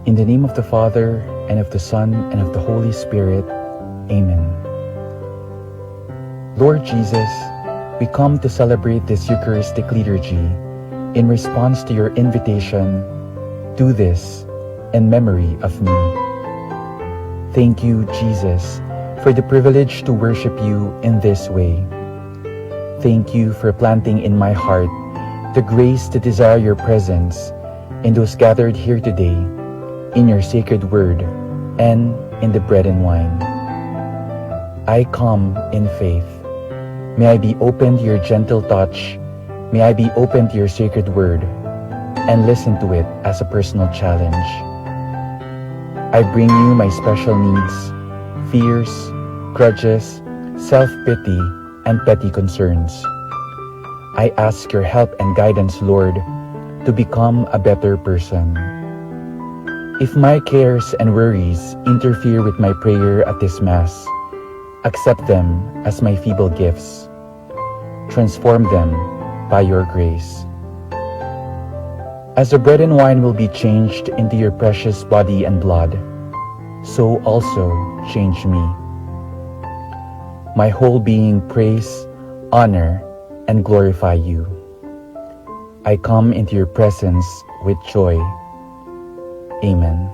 In the name of the Father, and of the Son, and of the Holy Spirit. Amen. Lord Jesus, we come to celebrate this Eucharistic liturgy in response to your invitation, "Do this in memory of me." Thank you, Jesus, for the privilege to worship you in this way. Thank you for planting in my heart the grace to desire your presence in those gathered here today, in your sacred word, and in the bread and wine. I come in faith. May I be open to your gentle touch. May I be open to your sacred word and listen to it as a personal challenge. I bring you my special needs, fears, grudges, self-pity, and petty concerns. I ask your help and guidance, Lord, to become a better person. If my cares and worries interfere with my prayer at this Mass, accept them as my feeble gifts. Transform them by your grace. As the bread and wine will be changed into your precious body and blood, so also change me. My whole being praise, honor, and glorify you. I come into your presence with joy. Amen.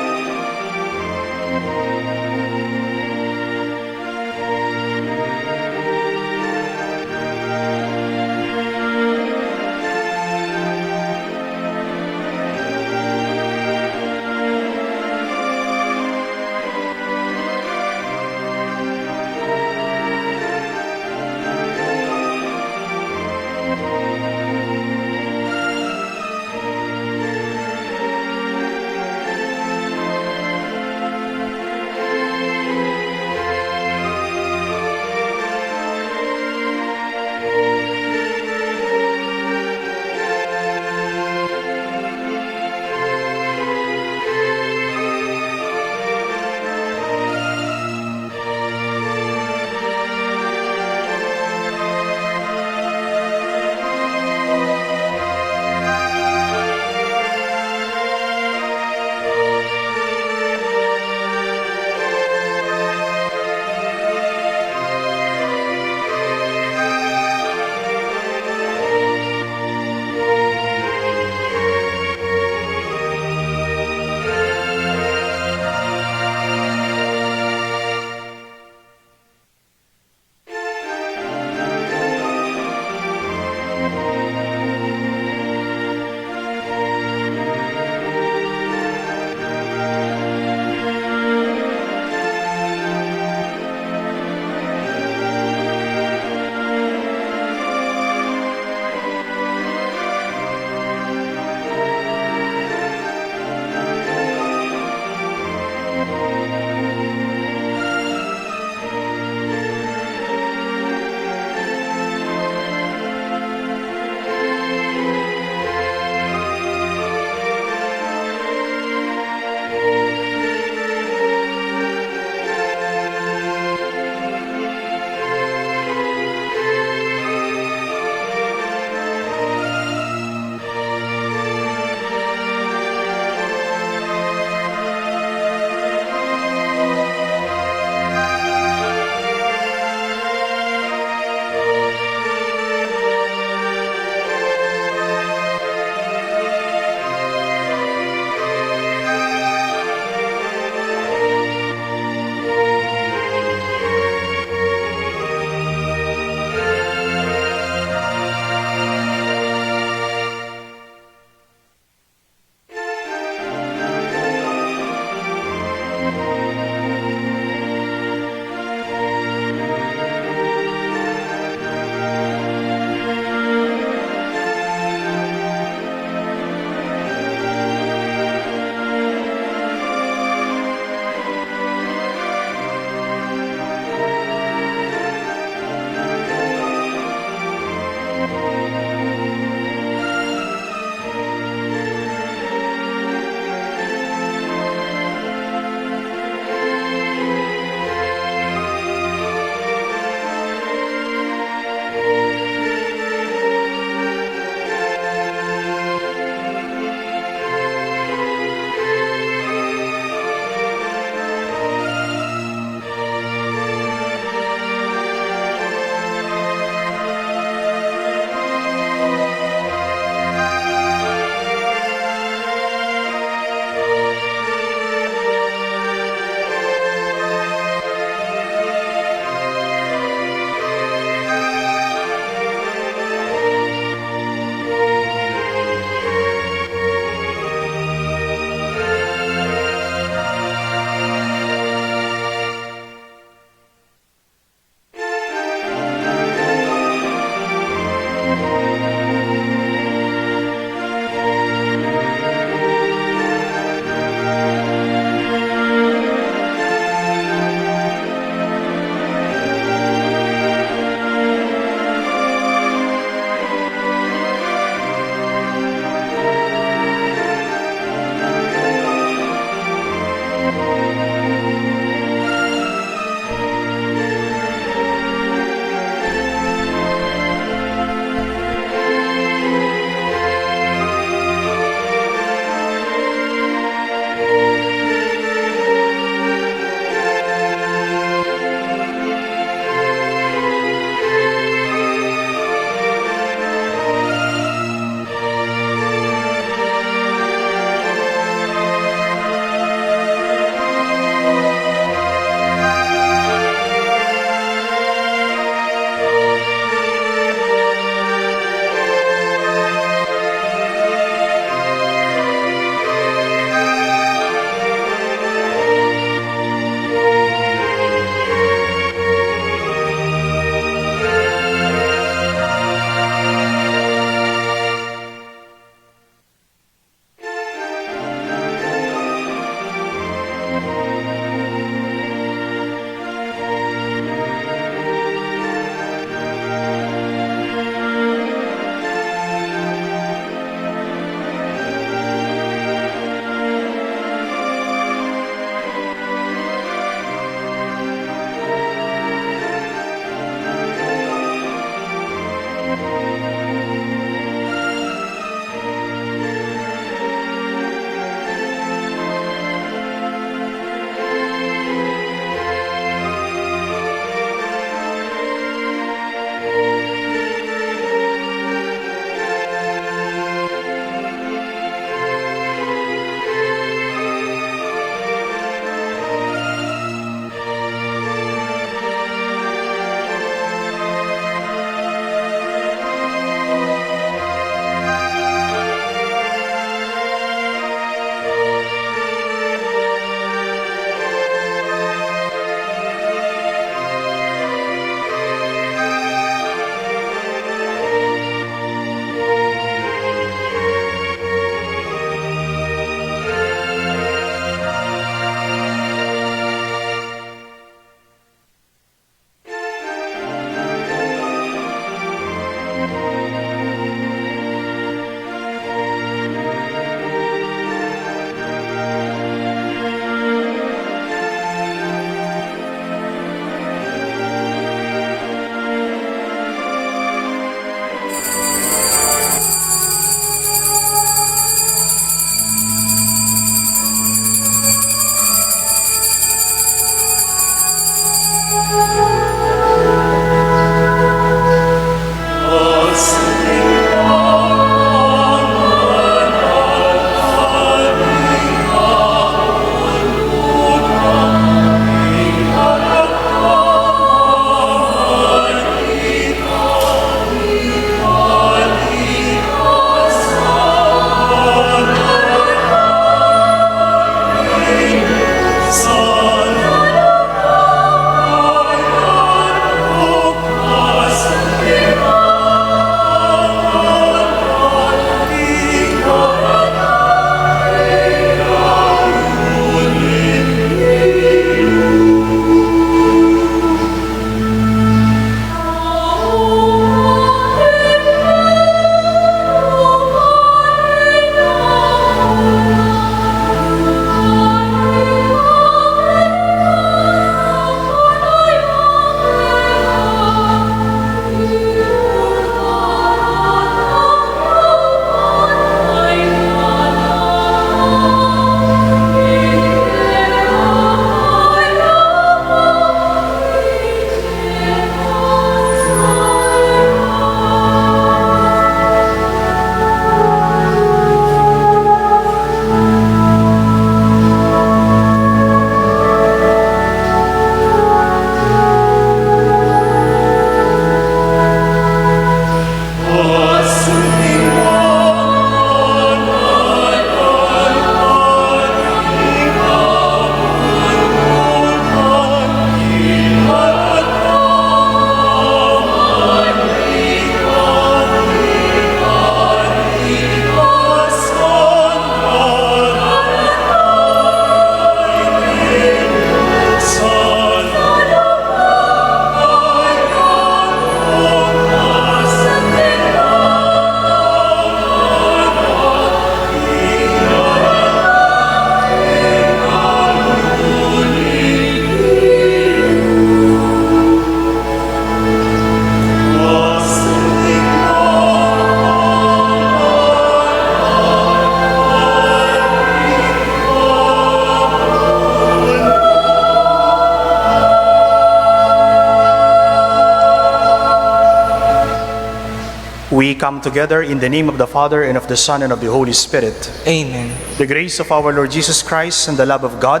We come together in the name of the Father, and of the Son, and of the Holy Spirit. Amen. The grace of our Lord Jesus Christ, and the love of God,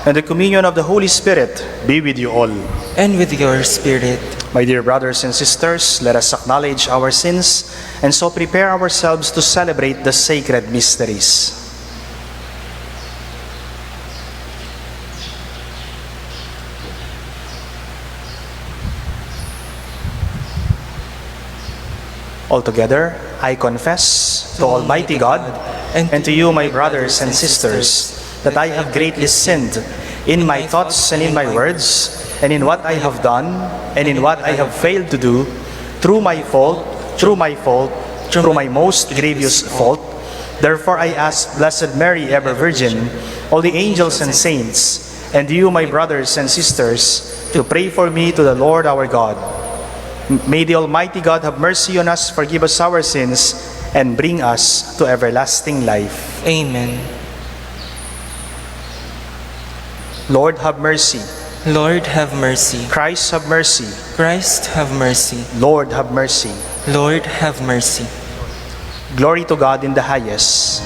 and the communion of the Holy Spirit be with you all. And with your spirit. My dear brothers and sisters, let us acknowledge our sins, and so prepare ourselves to celebrate the sacred mysteries. Altogether, I confess to Almighty God and to you, my brothers and sisters, that I have greatly sinned in my thoughts and in my words, and in what I have done and in what I have failed to do, through my most grievous fault. Therefore I ask Blessed Mary, ever Virgin, all the angels and saints, and you, my brothers and sisters, to pray for me to the Lord our God. May the Almighty God have mercy on us, forgive us our sins, and bring us to everlasting life. Amen. Lord, have mercy. Lord, have mercy. Christ, have mercy. Christ, have mercy. Lord, have mercy. Lord, have mercy. Glory to God in the highest.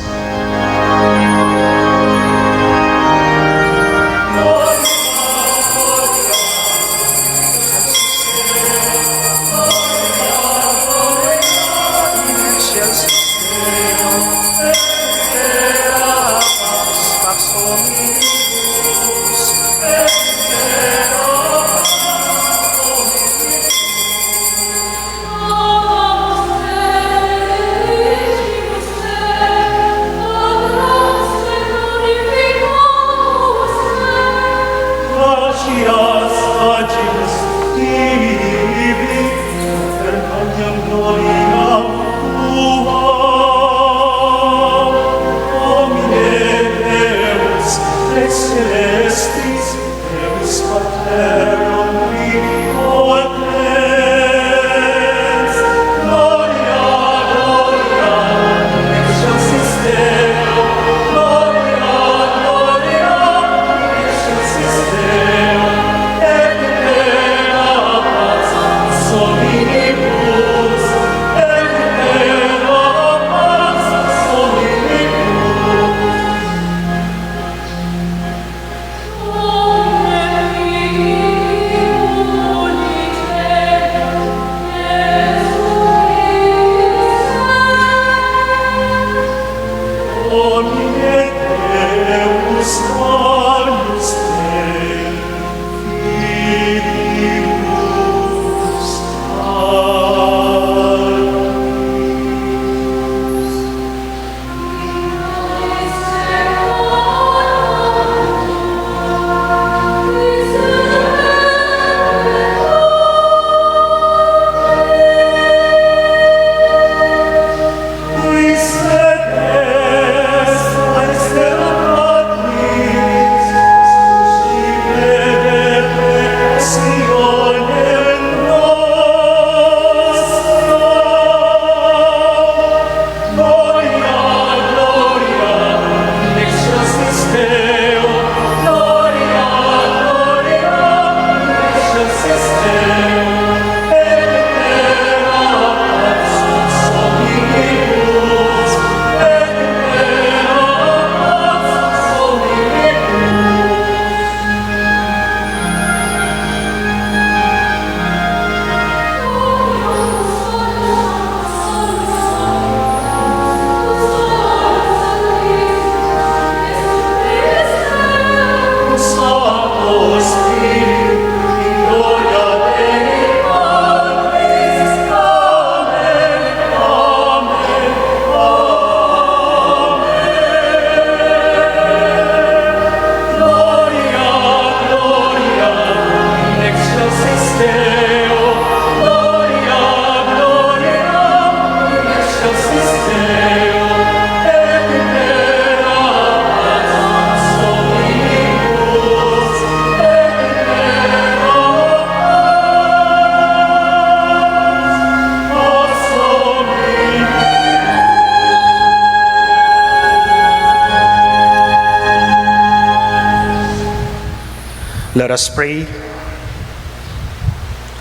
Let us pray.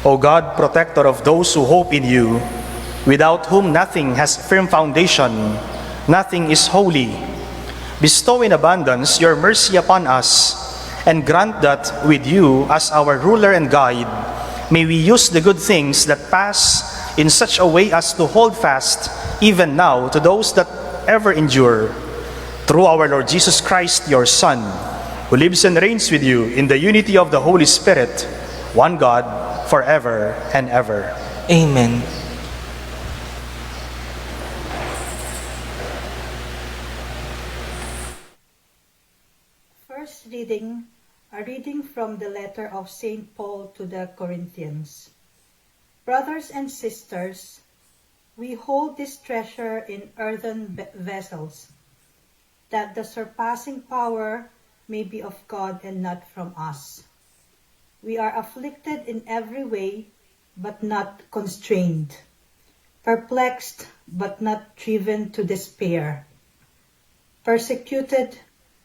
O God, protector of those who hope in you, without whom nothing has firm foundation, nothing is holy. Bestow in abundance your mercy upon us, and grant that with you as our ruler and guide, may we use the good things that pass in such a way as to hold fast even now to those that ever endure. Through our Lord Jesus Christ, your Son, who lives and reigns with you in the unity of the Holy Spirit, one God, forever and ever. Amen. First reading, a reading from the letter of St. Paul to the Corinthians. Brothers and sisters, we hold this treasure in earthen vessels, that the surpassing power may be of God and not from us. We are afflicted in every way, but not constrained, perplexed, but not driven to despair, persecuted,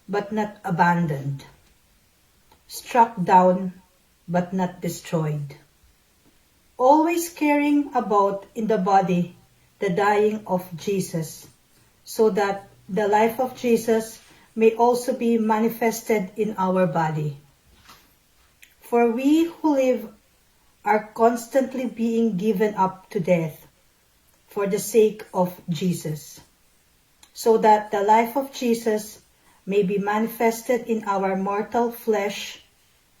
but not abandoned, struck down, but not destroyed, always carrying about in the body the dying of Jesus, so that the life of Jesus may also be manifested in our body. For we who live are constantly being given up to death for the sake of Jesus, so that the life of Jesus may be manifested in our mortal flesh.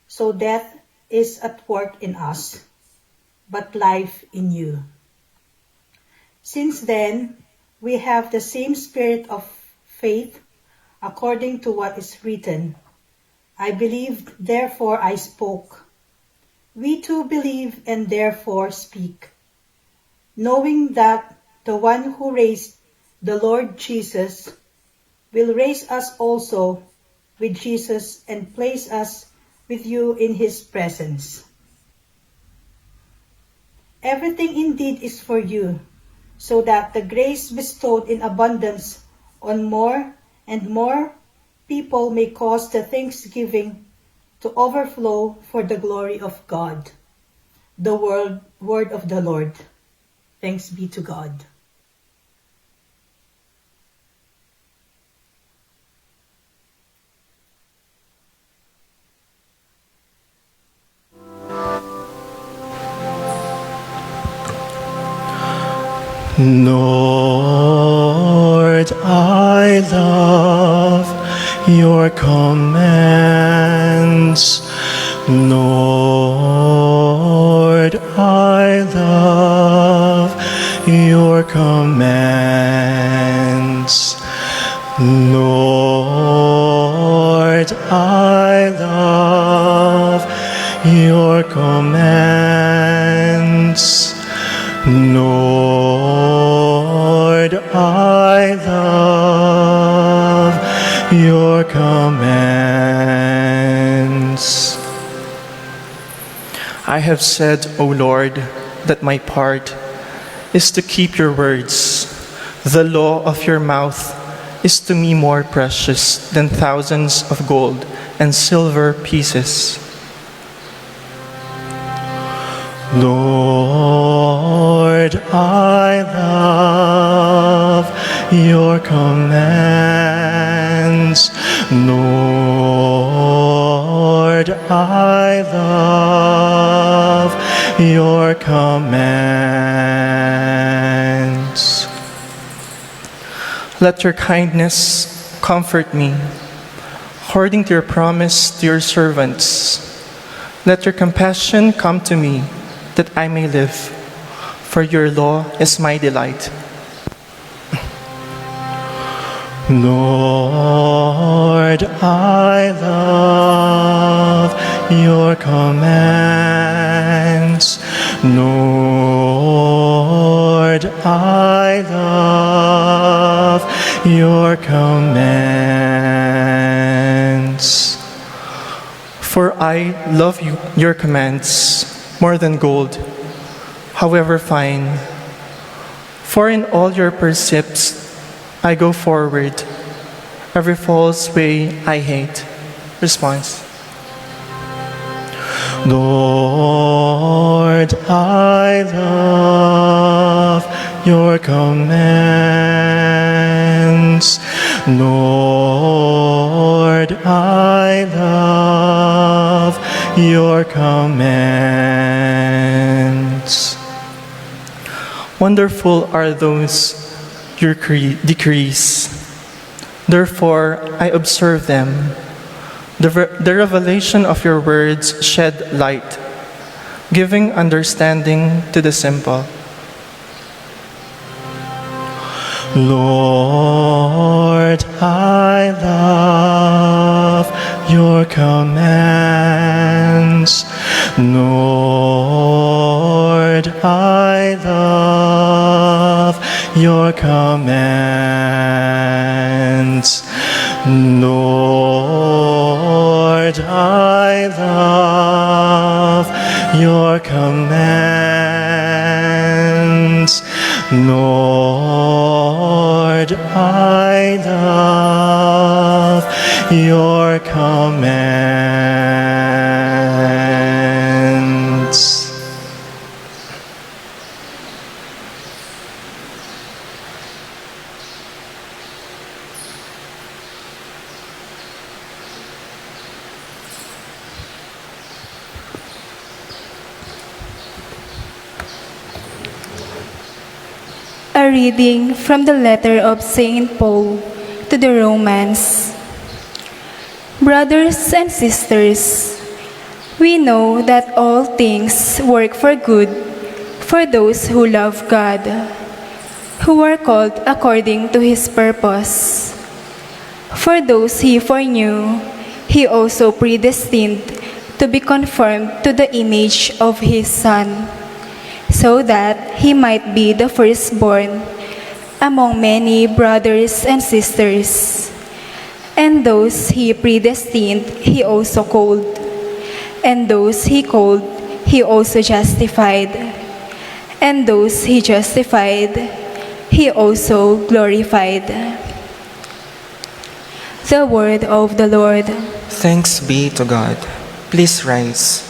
So death is at work in us, but life in you. Since then, we have the same spirit of faith, according to what is written, I believed, therefore I spoke. We too believe and therefore speak, knowing that the one who raised the Lord Jesus will raise us also with Jesus and place us with you in his presence. Everything indeed is for you, so that the grace bestowed in abundance on more and more people may cause the thanksgiving to overflow for the glory of God. The word of the Lord. Thanks be to God. Lord, I love your commands. Lord, I love your commands. Lord, I love your commands. Lord, I love your commands. I have said, O Lord, that my part is to keep your words. The law of your mouth is to me more precious than thousands of gold and silver pieces. Lord, I love your commands. Lord, I love your commands. Let your kindness comfort me, according to your promise to your servants. Let your compassion come to me, that I may live, for your law is my delight. Lord, I love your commands. Lord, I love your commands. For I love your commands more than gold, however fine. For in all your precepts I go forward. Every false way I hate. Response. Lord, I love your commands. Lord, I love your commands. Wonderful are those your decrees. Therefore, I observe them. The revelation of your words shed light, giving understanding to the simple. Lord, I love your commands. Lord, I love your commands. Lord, I love your commands. Lord, I love your commands. A reading from the letter of St. Paul to the Romans. Brothers and sisters, we know that all things work for good for those who love God, who are called according to His purpose. For those He foreknew, He also predestined to be conformed to the image of His Son, so that He might be the firstborn among many brothers and sisters. And those He predestined, He also called. And those He called, He also justified. And those He justified, He also glorified. The word of the Lord. Thanks be to God. Please rise.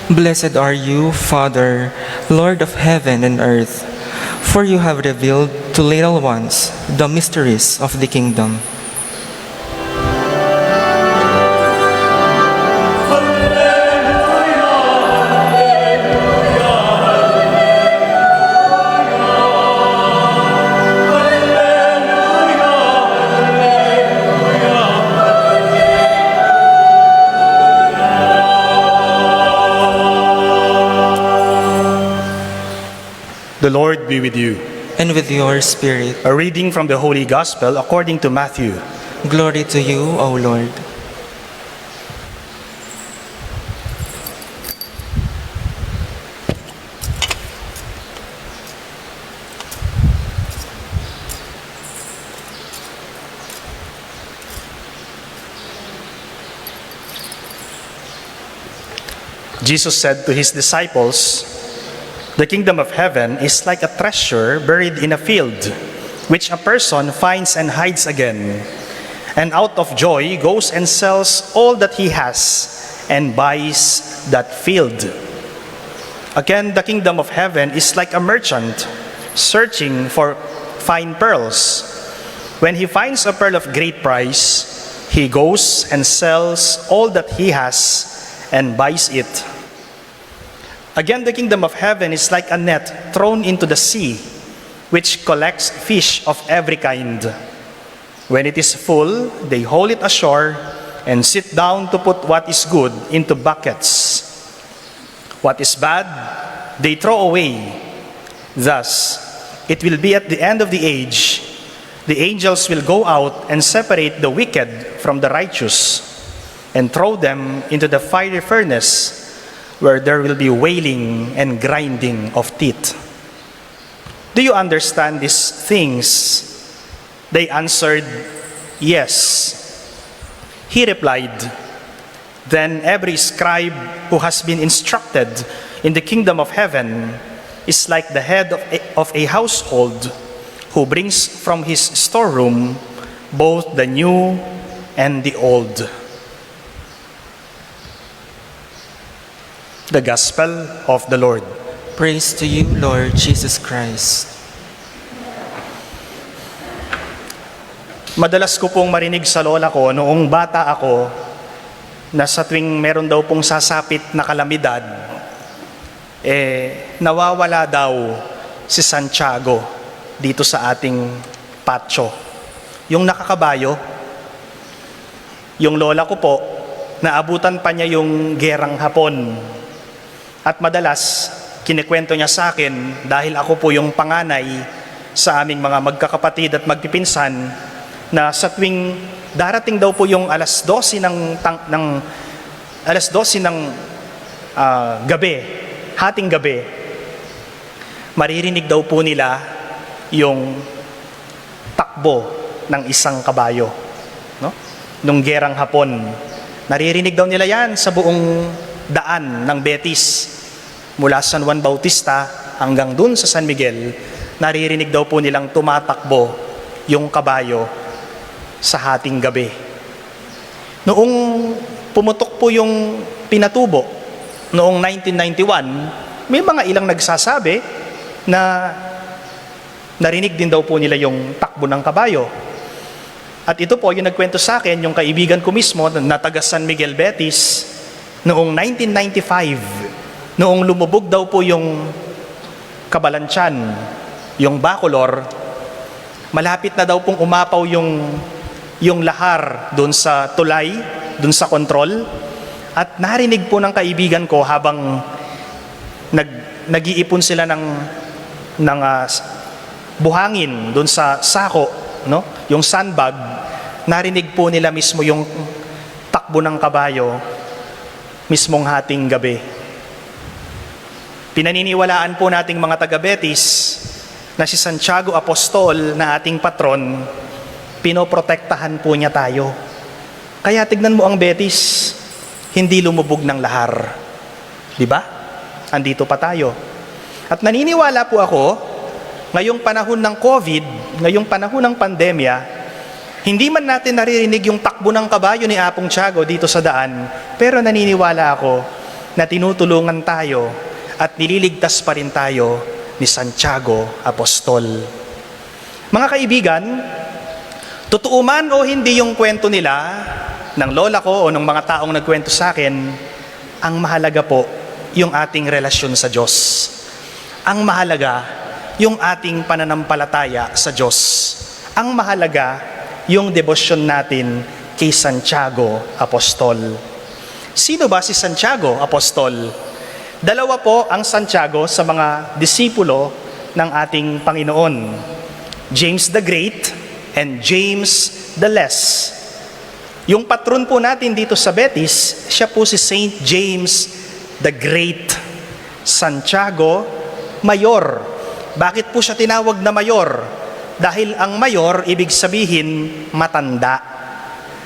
Blessed are you, Father, Lord of heaven and earth, for you have revealed to little ones the mysteries of the kingdom. The Lord be with you. And with your spirit. A reading from the Holy Gospel according to Matthew. Glory to you, O Lord. Jesus said to his disciples, "The kingdom of heaven is like a treasure buried in a field, which a person finds and hides again, and out of joy goes and sells all that he has and buys that field." Again, the kingdom of heaven is like a merchant searching for fine pearls. When he finds a pearl of great price, he goes and sells all that he has and buys it. Again, the kingdom of heaven is like a net thrown into the sea, which collects fish of every kind. When it is full, they haul it ashore and sit down to put what is good into buckets. What is bad, they throw away. Thus, it will be at the end of the age The angels will go out and separate the wicked from the righteous and throw them into the fiery furnace where there will be wailing and grinding of teeth. Do you understand these things? They answered, yes. He replied, then every scribe who has been instructed in the kingdom of heaven is like the head of a household who brings from his storeroom both the new and the old. The Gospel of the Lord. Praise to you, Lord Jesus Christ. Madalas ko pong marinig sa lola ko noong bata ako na sa tuwing meron daw pong sasapit na kalamidad, nawawala daw si Santiago dito sa ating patio. Yung nakakabayo, yung lola ko po, naabutan pa niya yung gerang Hapon. At madalas, kinikwento niya sa akin, dahil ako po yung panganay sa aming mga magkakapatid at magpipinsan, na sa tuwing darating daw po yung alas 12 ng gabi, hating gabi, maririnig daw po nila yung takbo ng isang kabayo, no? Nung gerang Hapon. Naririnig daw nila yan sa buong daan ng Betis. Mula San Juan Bautista hanggang dun sa San Miguel, naririnig daw po nilang tumatakbo yung kabayo sa hating gabi. Noong pumutok po yung pinatubo, noong 1991, may mga ilang nagsasabi na narinig din daw po nila yung takbo ng kabayo. At ito po, yung nagkwento sa akin, yung kaibigan ko mismo na taga San Miguel, Betis, noong 1995, noong lumubog daw po yung Kabalantian, yung Bacolor, malapit na daw pong umapaw yung lahar doon sa tulay, doon sa kontrol. At narinig po ng kaibigan ko habang nag-iipon sila ng buhangin doon sa sako, no? Yung sandbag, narinig po nila mismo yung takbo ng kabayo mismong hating gabi. Pinaniniwalaan po nating mga taga-Betis na si Santiago Apostol na ating patron, pinoprotektahan po niya tayo. Kaya tignan mo ang Betis, hindi lumubog ng lahar. Di ba? Andito pa tayo. At naniniwala po ako, ngayong panahon ng COVID, ngayong panahon ng pandemya, hindi man natin naririnig yung takbo ng kabayo ni Apong Tiago dito sa daan, pero naniniwala ako na tinutulungan tayo at nililigtas pa rin tayo ni Santiago Apostol. Mga kaibigan, totoo man o hindi yung kwento nila, ng lola ko o ng mga taong nagkwento sa akin, ang mahalaga po yung ating relasyon sa Diyos. Ang mahalaga yung ating pananampalataya sa Diyos. Ang mahalaga yung debosyon natin kay Santiago Apostol. Sino ba si Santiago Apostol? Dalawa po ang Santiago sa mga disipulo ng ating Panginoon. James the Great and James the Less. Yung patron po natin dito sa Betis, siya po si Saint James the Great. Santiago Mayor. Bakit po siya tinawag na mayor? Dahil ang mayor, ibig sabihin, matanda.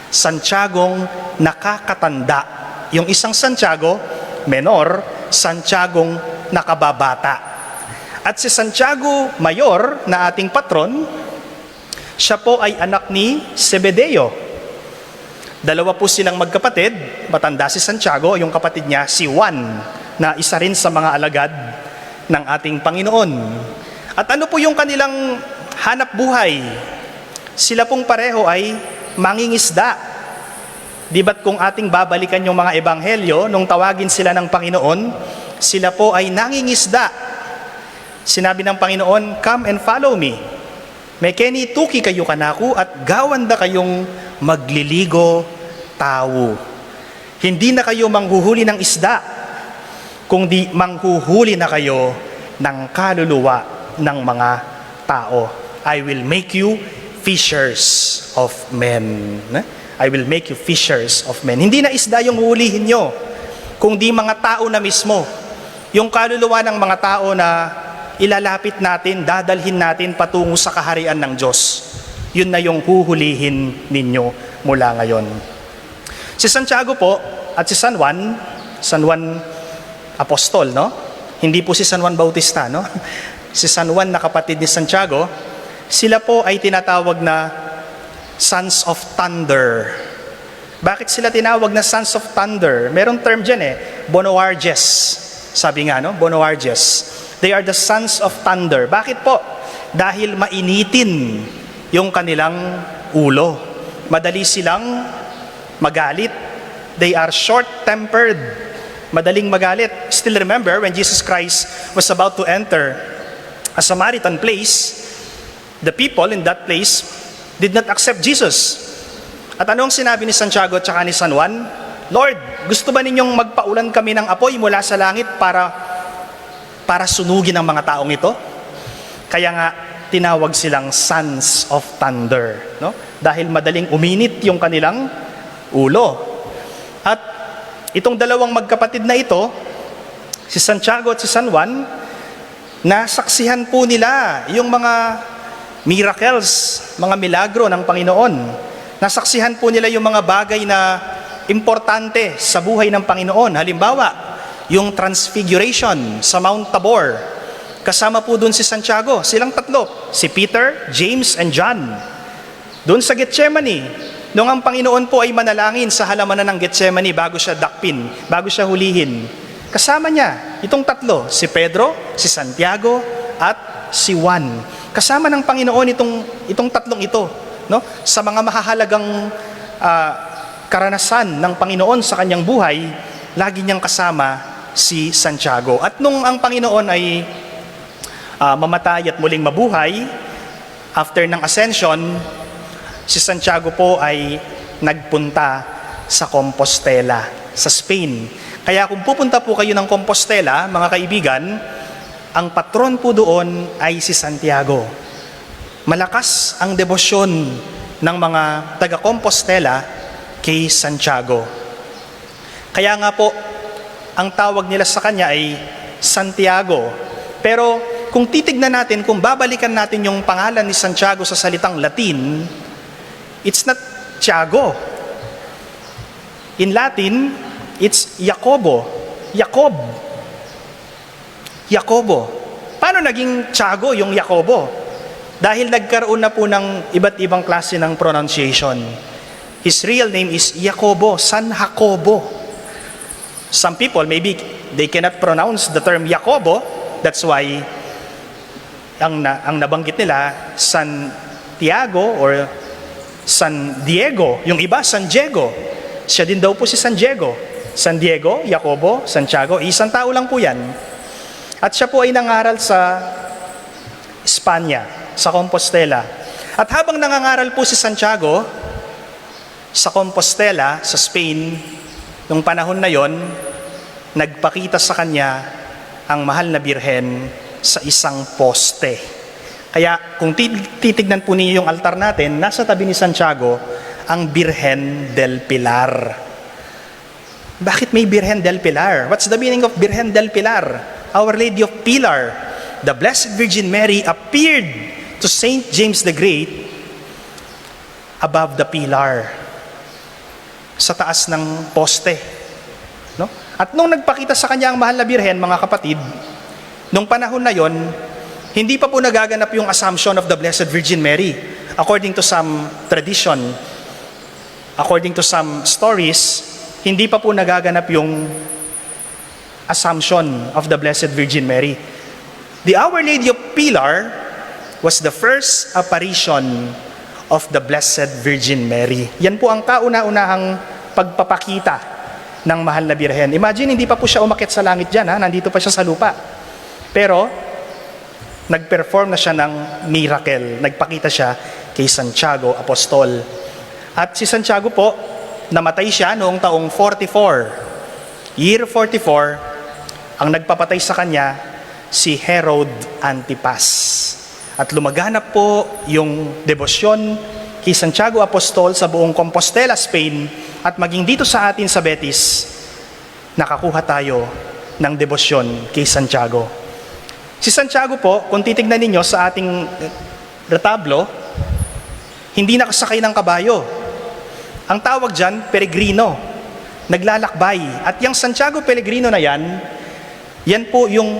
Santiagong nakakatanda. Yung isang Santiago, menor, Santiagong nakababata. At si Santiago Mayor na ating patron, siya po ay anak ni Zebedeo. Dalawa po silang magkapatid, matanda si Santiago, yung kapatid niya si Juan, na isa rin sa mga alagad ng ating Panginoon. At ano po yung kanilang hanap buhay? Sila pong pareho ay mangingisda. Di ba't kung ating babalikan yung mga ebanghelyo, nung tawagin sila ng Panginoon, sila po ay nangingisda. Sinabi ng Panginoon, "Come and follow me. May kenituki kayo kanaku at gawanda kayong magliligo tao. Hindi na kayo manghuhuli ng isda, kundi manghuhuli na kayo ng kaluluwa ng mga tao. I will make you fishers of men. I will make you fishers of men. Hindi na isda yung huhulihin nyo, kundi mga tao na mismo. Yung kaluluwa ng mga tao na ilalapit natin, dadalhin natin patungo sa kaharian ng Diyos. Yun na yung huhulihin ninyo mula ngayon. Si Santiago po at si San Juan Apostol, no? Hindi po si San Juan Bautista, no? Si San Juan na kapatid ni Santiago, sila po ay tinatawag na Sons of Thunder. Bakit sila tinawag na Sons of Thunder? Merong term dyan Bonoarges. Sabi nga, no? Bonoarges. They are the Sons of Thunder. Bakit po? Dahil mainitin yung kanilang ulo. Madali silang magalit. They are short-tempered. Madaling magalit. Still remember when Jesus Christ was about to enter a Samaritan place, the people in that place did not accept Jesus. At anong sinabi ni Santiago at saka ni San Juan? Lord, gusto ba ninyong magpaulan kami ng apoy mula sa langit para sunugin ang mga taong ito? Kaya nga, tinawag silang Sons of Thunder, no? Dahil madaling uminit yung kanilang ulo. At itong dalawang magkapatid na ito, si Santiago at si San Juan, nasaksihan po nila yung mga miracles, mga milagro ng Panginoon. Nasaksihan po nila yung mga bagay na importante sa buhay ng Panginoon. Halimbawa, yung transfiguration sa Mount Tabor. Kasama po dun si Santiago, silang tatlo, si Peter, James, and John. Doon sa Gethsemane, nung ang Panginoon po ay manalangin sa halamanan ng Gethsemane bago siya dakpin, bago siya hulihin. Kasama niya, itong tatlo, si Pedro, si Santiago, at si Juan. Kasama ng Panginoon itong tatlong ito, no? Sa mga mahahalagang karanasan ng Panginoon sa kanyang buhay, lagi niyang kasama si Santiago. At nung ang Panginoon ay mamatay at muling mabuhay, after ng ascension, si Santiago po ay nagpunta sa Compostela, sa Spain. Kaya kung pupunta po kayo ng Compostela, mga kaibigan, ang patron po doon ay si Santiago. Malakas ang debosyon ng mga taga-Compostela kay Santiago. Kaya nga po, ang tawag nila sa kanya ay Santiago. Pero kung titignan natin, kung babalikan natin yung pangalan ni Santiago sa salitang Latin, it's not Tiago. In Latin, it's Jacobo. Jacobo. Paano naging Tiago yung Jacobo? Dahil nagkaroon na po ng iba't ibang klase ng pronunciation. His real name is Jacobo, San Jacobo. Some people, maybe they cannot pronounce the term Jacobo. That's why ang nabanggit nila, San Tiago or San Diego. Yung iba, San Diego. Siya din daw po si San Diego. San Diego, Jacobo, Santiago, isang tao lang po yan. At siya po ay nangaral sa Espanya, sa Compostela. At habang nangangaral po si Santiago sa Compostela, sa Spain, nung panahon na yon, nagpakita sa kanya ang mahal na birhen sa isang poste. Kaya kung titignan po ninyo yung altar natin, nasa tabi ni Santiago ang Birhen del Pilar. Bakit may Birhen del Pilar? What's the meaning of Birhen del Pilar? Our Lady of Pilar, the Blessed Virgin Mary, appeared to Saint James the Great above the pillar, sa taas ng poste. No? At nung nagpakita sa kanya ang mahal na birhen, mga kapatid, nung panahon na yon, hindi pa po nagaganap yung Assumption of the Blessed Virgin Mary. According to some tradition, according to some stories, hindi pa po nagaganap yung Assumption of the Blessed Virgin Mary. The Our Lady of Pilar was the first apparition of the Blessed Virgin Mary. Yan po ang kauna-unahang pagpapakita ng mahal na birhen. Imagine, hindi pa po siya umakyat sa langit dyan, nandito pa siya sa lupa. Pero, nag-perform na siya ng miracle. Nagpakita siya kay Santiago, Apostol. At si Santiago po, namatay siya noong taong 44. Year 44, ang nagpapatay sa kanya, si Herod Antipas. At lumaganap po yung debosyon kay Santiago Apostol sa buong Compostela, Spain, at maging dito sa atin sa Betis, nakakuha tayo ng debosyon kay Santiago. Si Santiago po, kung titignan ninyo sa ating retablo, hindi nakasakay ng kabayo. Ang tawag dyan, peregrino, naglalakbay. At yung Santiago Pellegrino na yan po yung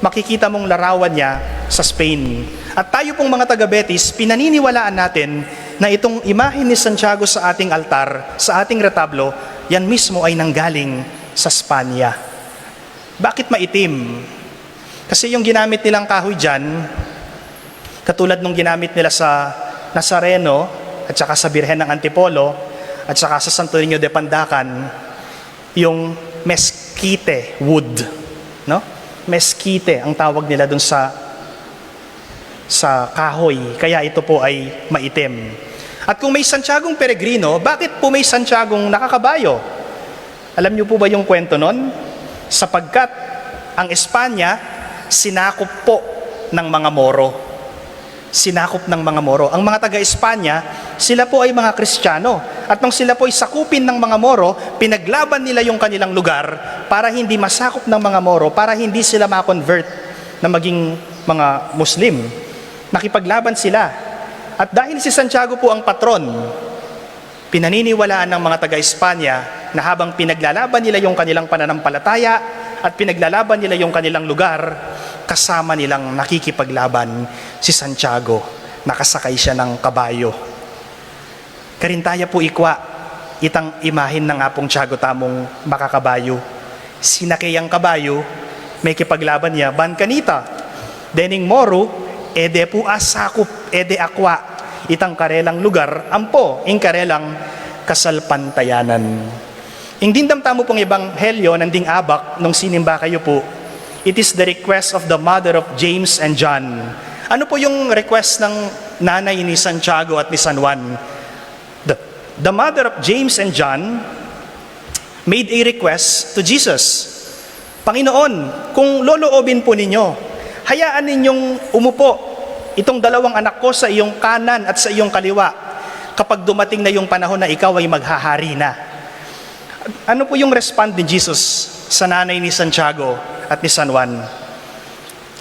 makikita mong larawan niya sa Spain. At tayo pong mga taga-Betis, pinaniniwalaan natin na itong imahe ni Santiago sa ating altar, sa ating retablo, yan mismo ay nanggaling sa Spanya. Bakit maitim? Kasi yung ginamit nilang kahoy dyan, katulad nung ginamit nila sa Nazareno, at saka sa Birhen ng Antipolo, at saka sa Santo Niño de Pandacan, yung mesquite wood, no? Mesquite ang tawag nila dun sa kahoy, kaya ito po ay maitim. At kung may Santiagong Peregrino, bakit po may Santiagong nakakabayo? Alam niyo po ba yung kwento nun? Sapagkat ang Espanya, sinakop po ng mga Moro. Sinakop ng mga Moro. Ang mga taga-Espanya, sila po ay mga Kristiyano. At nung sila po ay sakupin ng mga Moro, pinaglaban nila yung kanilang lugar para hindi masakop ng mga Moro, para hindi sila ma-convert na maging mga Muslim. Nakipaglaban sila. At dahil si Santiago po ang patron, pinaniniwalaan ng mga taga-Espanya na habang pinaglalaban nila yung kanilang pananampalataya at pinaglalaban nila yung kanilang lugar, kasama nilang nakikipaglaban si Santiago. Nakasakay siya ng kabayo. Karintaya po ikwa, itang imahin ng apong Tiago tamong makakabayo. Sinakay ang kabayo, may kipaglaban niya, ban kanita, dening Moro, ede po asakop, ede akwa, itang karelang lugar, ampo, ing karelang kasalpantayanan. Ing dindamtamo pong ebanghelyo ng ding abak, nung sinimba kayo po, it is the request of the mother of James and John. Ano po yung request ng nanay ni Santiago at ni San Juan? The mother of James and John made a request to Jesus. Panginoon, kung loloobin po ninyo, hayaan ninyong umupo itong dalawang anak ko sa iyong kanan at sa iyong kaliwa kapag dumating na yung panahon na ikaw ay maghahari na. Ano po yung respond ni Jesus sa nanay ni Santiago at ni San Juan?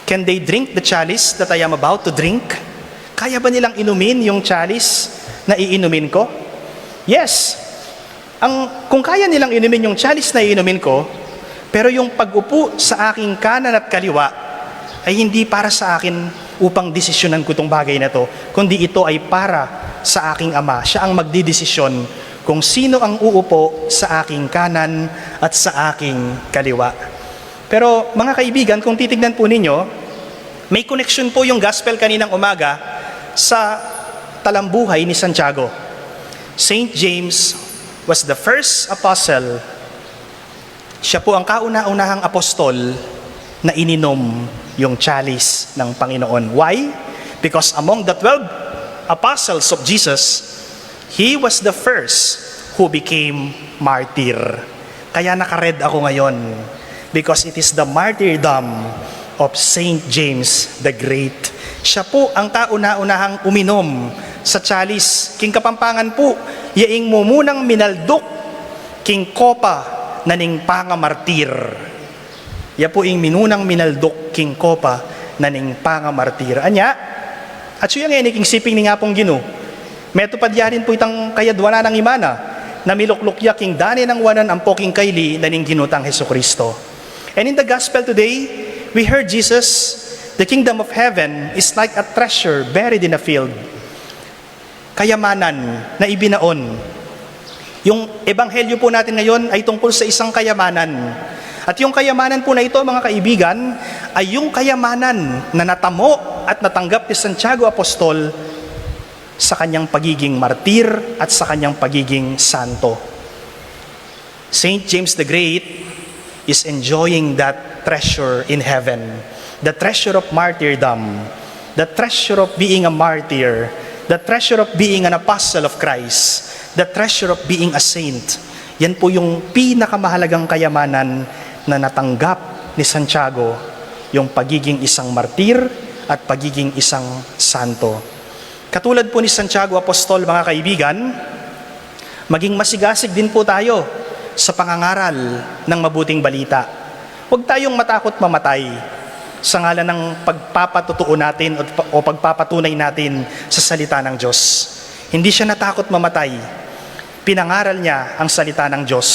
Can they drink the chalice that I am about to drink? Kaya ba nilang inumin yung chalice na iinumin ko? Yes. Kung kaya nilang inumin yung chalice na iinumin ko, pero yung pag-upo sa aking kanan at kaliwa ay hindi para sa akin upang desisyonan ko itong bagay na to, kundi ito ay para sa aking Ama. Siya ang magdidesisyon kung sino ang uupo sa aking kanan at sa aking kaliwa. Pero mga kaibigan, kung titignan po ninyo, may connection po yung gospel kaninang umaga sa talambuhay ni Santiago. Saint James was the first apostle. Siya po ang kauna-unahang apostol na ininom yung chalice ng Panginoon. Why? Because among the 12 apostles of Jesus, he was the first who became martyr. Kaya naka-red ako ngayon. Because it is the martyrdom of Saint James the Great. Siya po ang kauna-unahang uminom sa chalice. King Kapampangan po, yaing mumunang minaldok, king kopa naning pangamartir. Ya po ing minunang minaldok, king kopa naning pangamartir. Anya, at siya nga king siping ni nga pong Gino. Meto padyarin po itang kayadwana ng imana, na miluklukya king dani ng wanan ang poking kayli naning ginutang Hesukristo. And in the gospel today, we heard Jesus, the kingdom of heaven is like a treasure buried in a field. Kayamanan na ibinaon. Yung ebanghelyo po natin ngayon ay tungkol sa isang kayamanan. At yung kayamanan po na ito, mga kaibigan, ay yung kayamanan na natamo at natanggap ni Santiago Apostol sa kanyang pagiging martir at sa kanyang pagiging santo. Saint James the Great is enjoying that treasure in heaven. The treasure of martyrdom. The treasure of being a martyr. The treasure of being an apostle of Christ. The treasure of being a saint. Yan po yung pinakamahalagang kayamanan na natanggap ni Santiago, yung pagiging isang martir at pagiging isang santo. Katulad po ni Santiago Apostol, mga kaibigan, maging masigasig din po tayo sa pangangaral ng mabuting balita. Huwag tayong matakot mamatay sa ngalan ng pagpapatutuo natin o pagpapatunay natin sa salita ng Diyos. Hindi siya natakot mamatay. Pinangaral niya ang salita ng Diyos.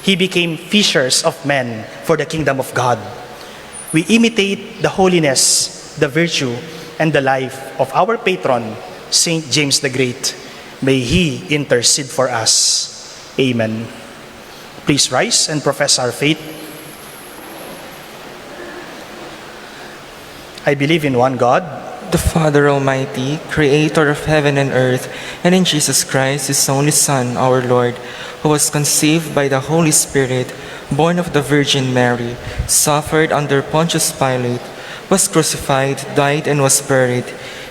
He became fishers of men for the kingdom of God. We imitate the holiness, the virtue, and the life of our patron, Saint James the Great. May he intercede for us. Amen. Please rise and profess our faith. I believe in one God, the Father Almighty, creator of heaven and earth, and in Jesus Christ, his only Son, our Lord, who was conceived by the Holy Spirit, born of the Virgin Mary, suffered under Pontius Pilate, was crucified, died, and was buried.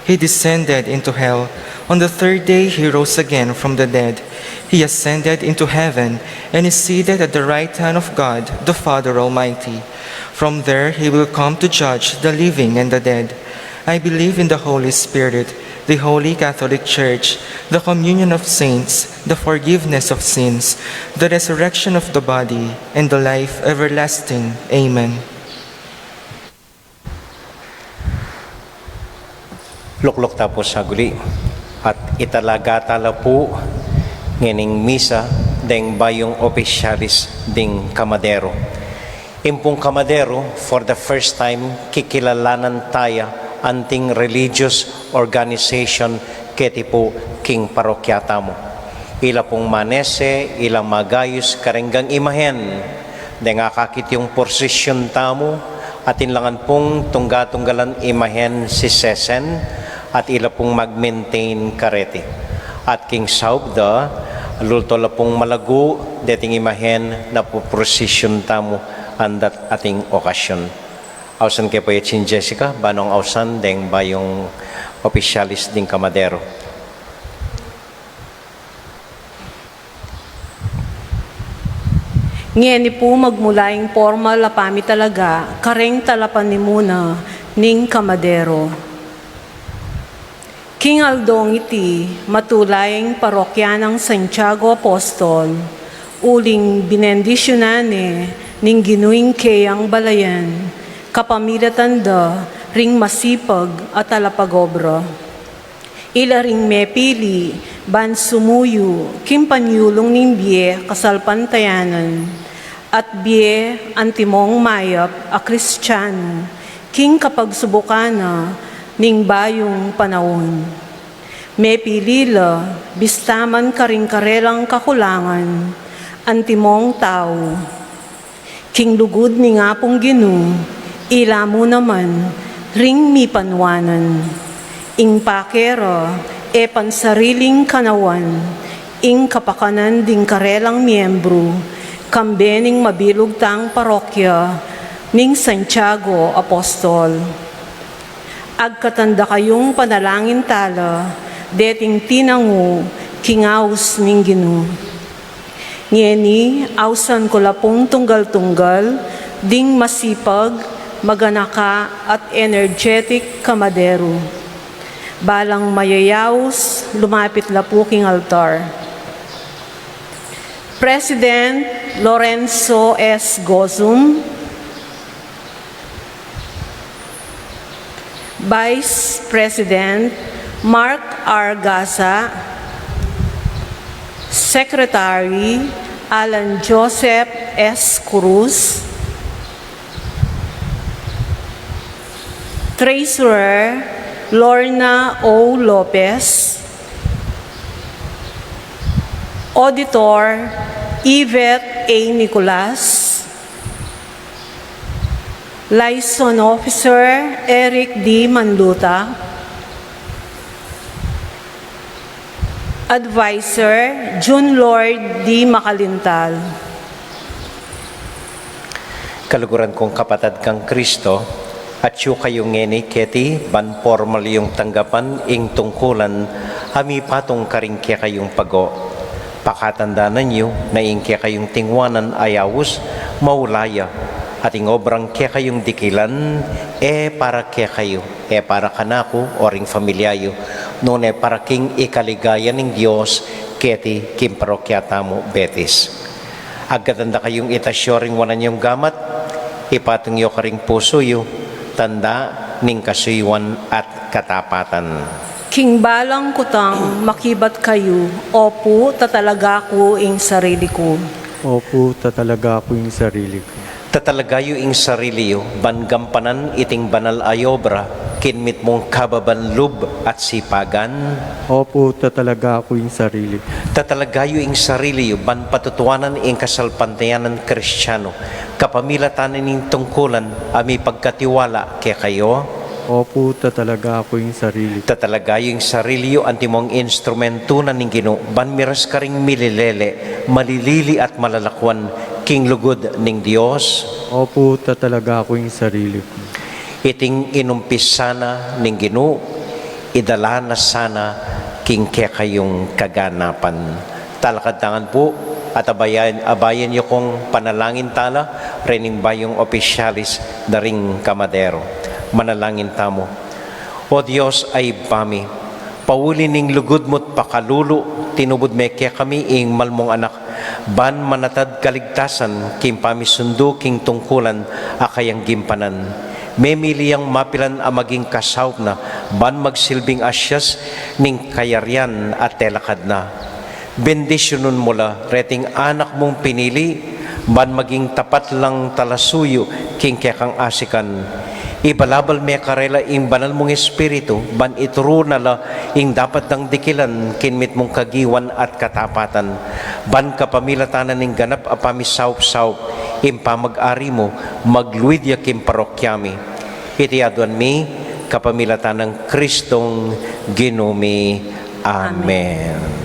He descended into hell. On the third day he rose again from the dead. He ascended into heaven and is seated at the right hand of God, the Father Almighty. From there he will come to judge the living and the dead. I believe in the Holy Spirit, the Holy Catholic Church, the communion of saints, the forgiveness of sins, the resurrection of the body, and the life everlasting. Amen. Luklok tapos sa guli at italagatala po ngening misa deng bayong opisyalis ding kamadero. Impong kamadero, for the first time, kikilalanan tayo anting religious organization keti po king parokyata mo. Ila pong manese, ila magayos karenggang imahen, deng akakit yung posisyon tamo, at inlangan pong tungga-tunggalan imahen si Sesen, at ila pong mag-maintain karete. At king saubda, lulto la pong malago, deting imahen na po posisyon tamo andat ating okasyon. Ausan kay Payetsin Jessica, banong ausan deng bayong opisyalis ding kamadero. Ngeni po magmulaing formal lapami talaga, kareng talapan ni muna ning kamadero. King Aldong iti, matulaying parokya ng Santiago Apostol, uling binendisyonane ning ginuing kayang balayan, kapamilatanda, ring masipag at alapagobra. Ila ring mepili, ban sumuyo, kimpanyulong ning biye kasalpantayanan, at biye antimong mayap a Kristiyano, king kapagsubukana, ning bayong panahon. Mepilila, bistaman karing karelang kakulangan, antimong tao. King lugod ni nga pong Ginu, ila mo naman, ring mi panwanan. Ing pakera, e pansariling kanawan, ing kapakanan ding karelang miyembro, kambening mabilog tang parokya, ning Santiago Apostol. Agkatanda kayong panalangin tala, deting tinango, kingaus ning Ginu. Ngeni, ausan ko lapong tunggal-tunggal, ding masipag, maganaka at energetic kamadero. Balang mayayaws, lumapit lapo king altar. President Lorenzo S. Gozum, Vice President Mark R. Gaza, Secretary Alan Joseph S. Cruz, Treasurer Lorna O. Lopez, Auditor Yvette A. Nicolas, Liaison Officer Eric D. Manluta, Advisor June Lord D. Makalintal. Kaluguran kong kapatid kang Kristo, at yu kayong ngeni keti ban formal yung tanggapan ing tungkulan ami patong karingkya kayong pago. Pakatandaan nyo na ingkya kayong tingwanan ayawus maulaya ating obrang kaya kayong dikilan, para kaya kayo, para kanako, oring familyayo, noon para king ikaligaya ng Diyos, keti kim parokyata mo, Betis. Agkatanda kayong itasyoring wanan yung gamat, ipatong yo karing puso yo, tanda ning kasuyuan at katapatan. King balang kutang makibat kayo, opo tatalaga ko ing sarili ko. Opo, tatalaga ko yung sarili ko. Tatalagayo ing sarili yo, bangampanan iting banal ayobra, kinmit mong kababanlub at sipagan. Opo, tatalaga ko yung sarili ko. Tatalagayo ing sarili yo, ban patutuanan ing kasalpantayan ng Kristiyano, kapamilatanan ing tungkulan, ami pagkatiwala kaya kayo. Opo, tatalaga ko yung sarili ko. Tatalagayo ing sarili yo, antimong instrumento na ning Ginoo, ban miras karing mililele, malilili at malalakwan, king lugod ning Dios. Opo, tatalaga ko yung sarili ko. Iting inumpis sana ning Ginoo, idala na sana king kaya kayong kaganapan. Talakadangan po at abayan niyo kong panalangin tala, rening bayong opisyalis daring kamadero. Manalangin tamo. O Diyos ay pami, pauli ning lugod mo't pakalulo, tinubod me kaya kami ing malmong anak, ban manatad kaligtasan, kim pamisundo king tungkulan, akayang gimpanan. Memiliyang mapilan ang maging kasawp na, ban magsilbing asyas, ning kayaryan at telakad na. Bendisyonon mula, reting anak mong pinili, ban maging tapat lang talasuyo, king kekang asikan. Ibalabal me karela ing banal mong espiritu, ban ituro na la ing dapat ng dikilan, kinmit mong kagiwan at katapatan. Ban kapamilatanan ning ganap apamisawp-sawp, impamag-ari mo, magluidya kim parokyami. Itiaduan mi, kapamilatan ng Kristong Ginumi. Amen.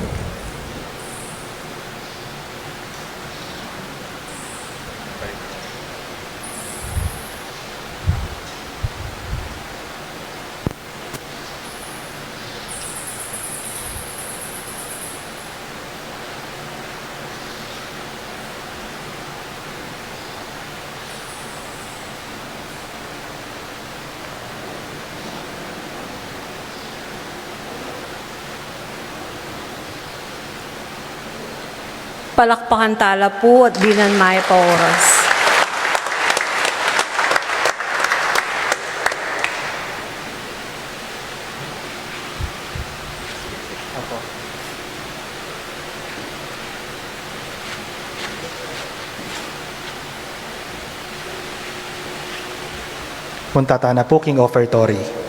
Palakpakan tala po at binan may oras. Puntata na po king offertory.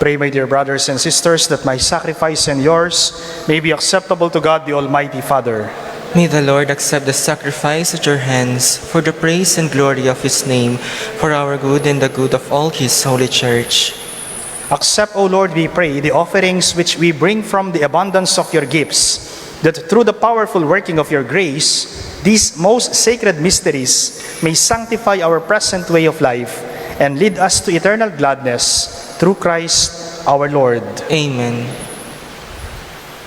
Pray, my dear brothers and sisters, that my sacrifice and yours may be acceptable to God, the Almighty Father. May the Lord accept the sacrifice at your hands for the praise and glory of his name, for our good and the good of all his holy church. Accept, O Lord, we pray, the offerings which we bring from the abundance of your gifts, that through the powerful working of your grace, these most sacred mysteries may sanctify our present way of life and lead us to eternal gladness through Christ our Lord. Amen.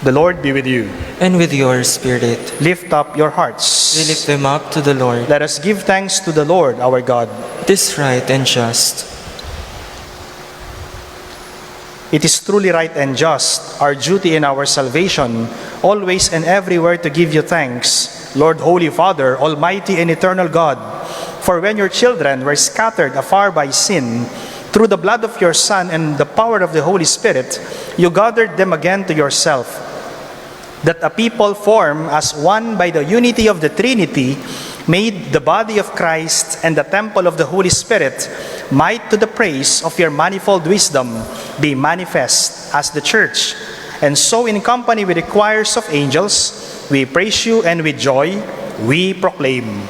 The Lord be with you. And with your spirit. Lift up your hearts. We lift them up to the Lord. Let us give thanks to the Lord our God. It is right and just. It is truly right and just, our duty in our salvation, always and everywhere to give you thanks, Lord, Holy Father, Almighty and Eternal God. For when your children were scattered afar by sin, through the blood of your Son and the power of the Holy Spirit, you gathered them again to yourself, that a people formed as one by the unity of the Trinity, made the body of Christ and the temple of the Holy Spirit, might to the praise of your manifold wisdom be manifest as the Church. And so in company with the choirs of angels, we praise you, and with joy we proclaim.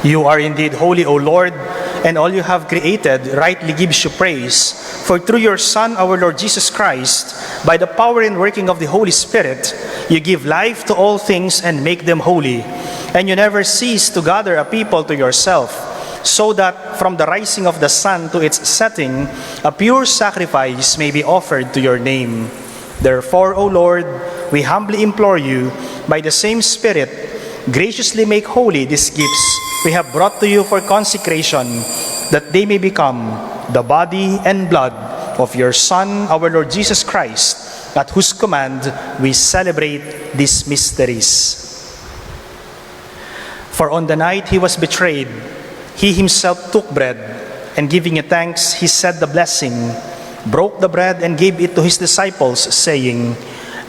You are indeed holy, O Lord, and all you have created rightly gives you praise. For through your Son, our Lord Jesus Christ, by the power and working of the Holy Spirit, you give life to all things and make them holy. And you never cease to gather a people to yourself, so that from the rising of the sun to its setting, a pure sacrifice may be offered to your name. Therefore, O Lord, we humbly implore you, by the same Spirit, graciously make holy these gifts we have brought to you for consecration, that they may become the body and blood of your Son, our Lord Jesus Christ, at whose command we celebrate these mysteries. For on the night he was betrayed, he himself took bread, and giving you thanks, he said the blessing, broke the bread, and gave it to his disciples, saying,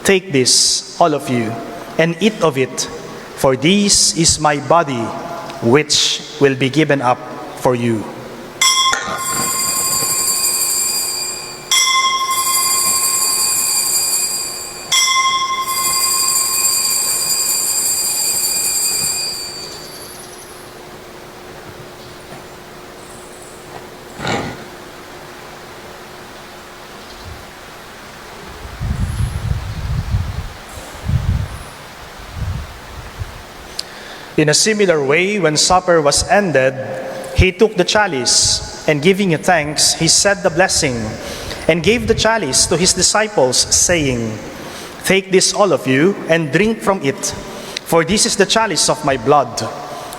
"Take this, all of you, and eat of it, for this is my body, which will be given up for you." In a similar way, when supper was ended, he took the chalice, and giving you thanks, he said the blessing, and gave the chalice to his disciples, saying, "Take this, all of you, and drink from it, for this is the chalice of my blood,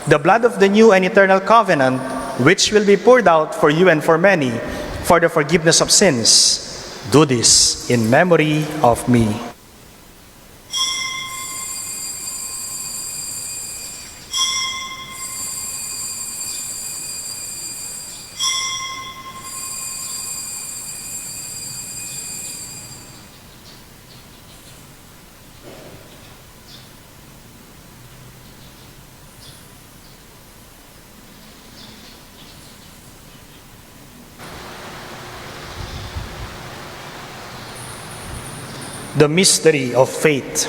the blood of the new and eternal covenant, which will be poured out for you and for many, for the forgiveness of sins. Do this in memory of me." The mystery of faith.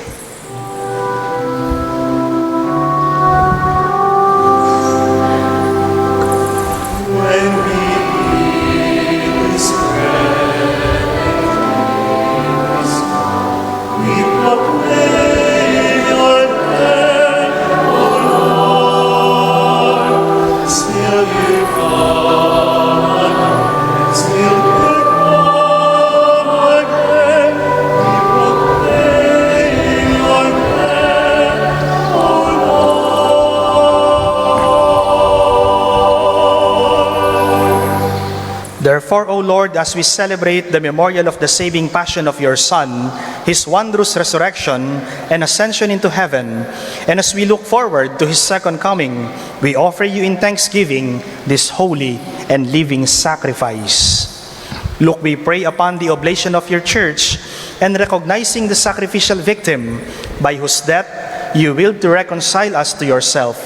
Therefore, O Lord, as we celebrate the memorial of the saving passion of your Son, his wondrous resurrection and ascension into heaven, and as we look forward to his second coming, we offer you in thanksgiving this holy and living sacrifice. Look, we pray upon the oblation of your church, and recognizing the sacrificial victim by whose death you willed to reconcile us to yourself.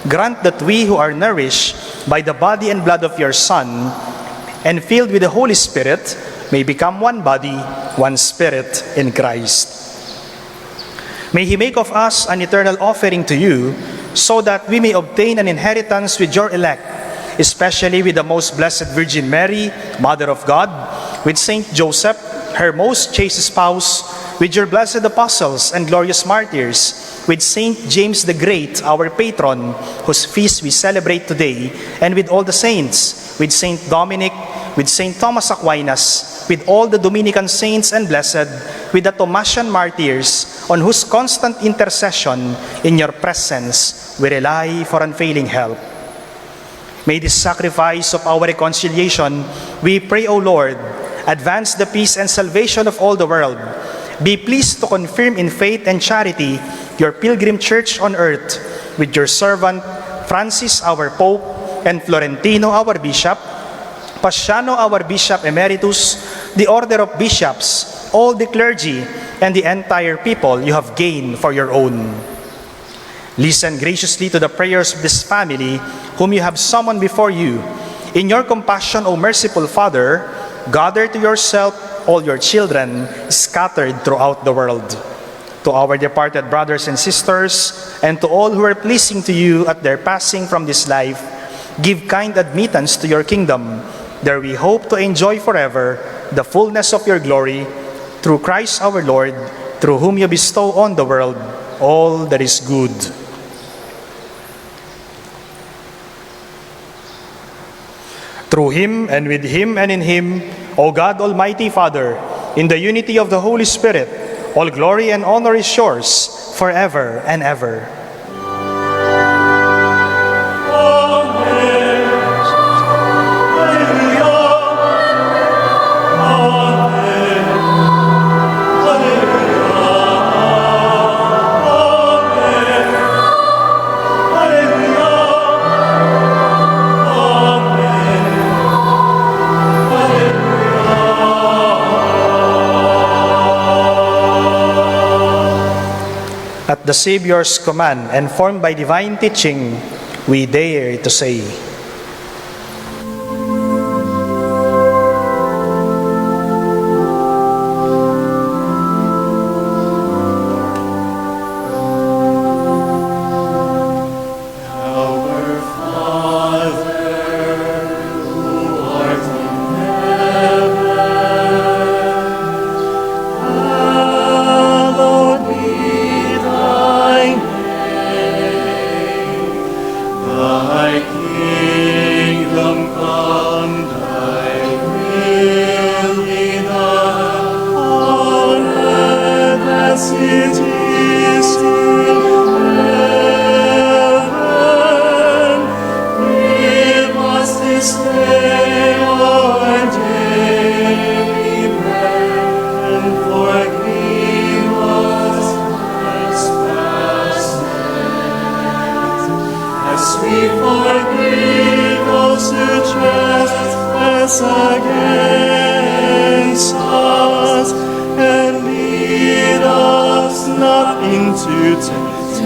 Grant that we who are nourished by the body and blood of your Son, and filled with the Holy Spirit, may become one body, one spirit in Christ. May he make of us an eternal offering to you, so that we may obtain an inheritance with your elect, especially with the most blessed Virgin Mary, Mother of God, with Saint Joseph, her most chaste spouse, with your blessed apostles and glorious martyrs, with Saint James the Great, our patron, whose feast we celebrate today, and with all the saints, with Saint Dominic, with Saint Thomas Aquinas, with all the Dominican saints and blessed, with the Thomasian martyrs, on whose constant intercession in your presence we rely for unfailing help. May this sacrifice of our reconciliation, we pray, O Lord, advance the peace and salvation of all the world. Be pleased to confirm in faith and charity your pilgrim church on earth, with your servant Francis, our Pope, and Florentino, our Bishop, Paciano, our Bishop Emeritus, the order of bishops, all the clergy, and the entire people you have gained for your own. Listen graciously to the prayers of this family, whom you have summoned before you. In your compassion, O merciful Father, gather to yourself all your children scattered throughout the world. To our departed brothers and sisters, and to all who are pleasing to you at their passing from this life, give kind admittance to your kingdom. There we hope to enjoy forever the fullness of your glory, through Christ our Lord, through whom you bestow on the world all that is good. Through him, and with him, and in him, O God, Almighty Father, in the unity of the Holy Spirit, all glory and honor is yours forever and ever. At the Savior's command and formed by divine teaching, we dare to say, us against us, and lead us not into temptation,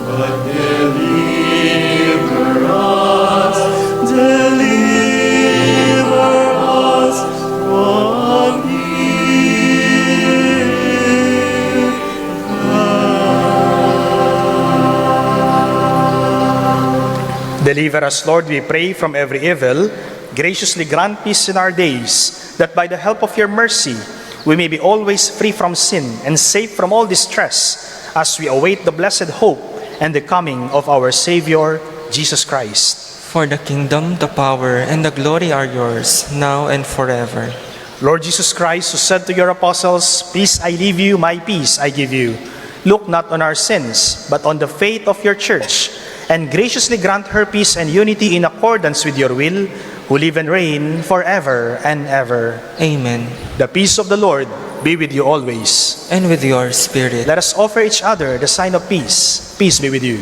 but deliver us from evil. Deliver us, Lord, we pray, from every evil. Graciously grant peace in our days, that by the help of your mercy we may be always free from sin and safe from all distress, as we await the blessed hope and the coming of our Savior, Jesus Christ. For the kingdom, the power, and the glory are yours, now and forever. Lord Jesus Christ, who said to your apostles, "Peace I leave you, my peace I give you," look not on our sins, but on the faith of your church, and graciously grant her peace and unity in accordance with your will, who live and reign forever and ever. Amen. The peace of the Lord be with you always. And with your spirit. Let us offer each other the sign of peace. Peace be with you.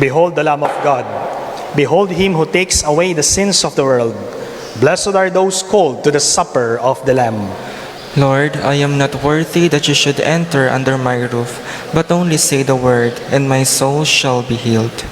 Behold the Lamb of God. Behold him who takes away the sins of the world. Blessed are those called to the supper of the Lamb. Lord, I am not worthy that you should enter under my roof, but only say the word, and my soul shall be healed.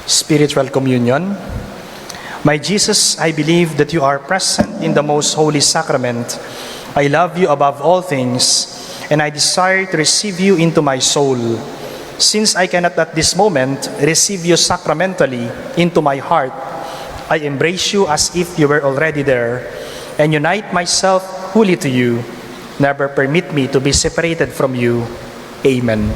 Spiritual communion. My Jesus, I believe that you are present in the most holy sacrament. I love you above all things, and I desire to receive you into my soul. Since I cannot at this moment receive you sacramentally into my heart, I embrace you as if you were already there, and unite myself wholly to you. Never permit me to be separated from you. Amen.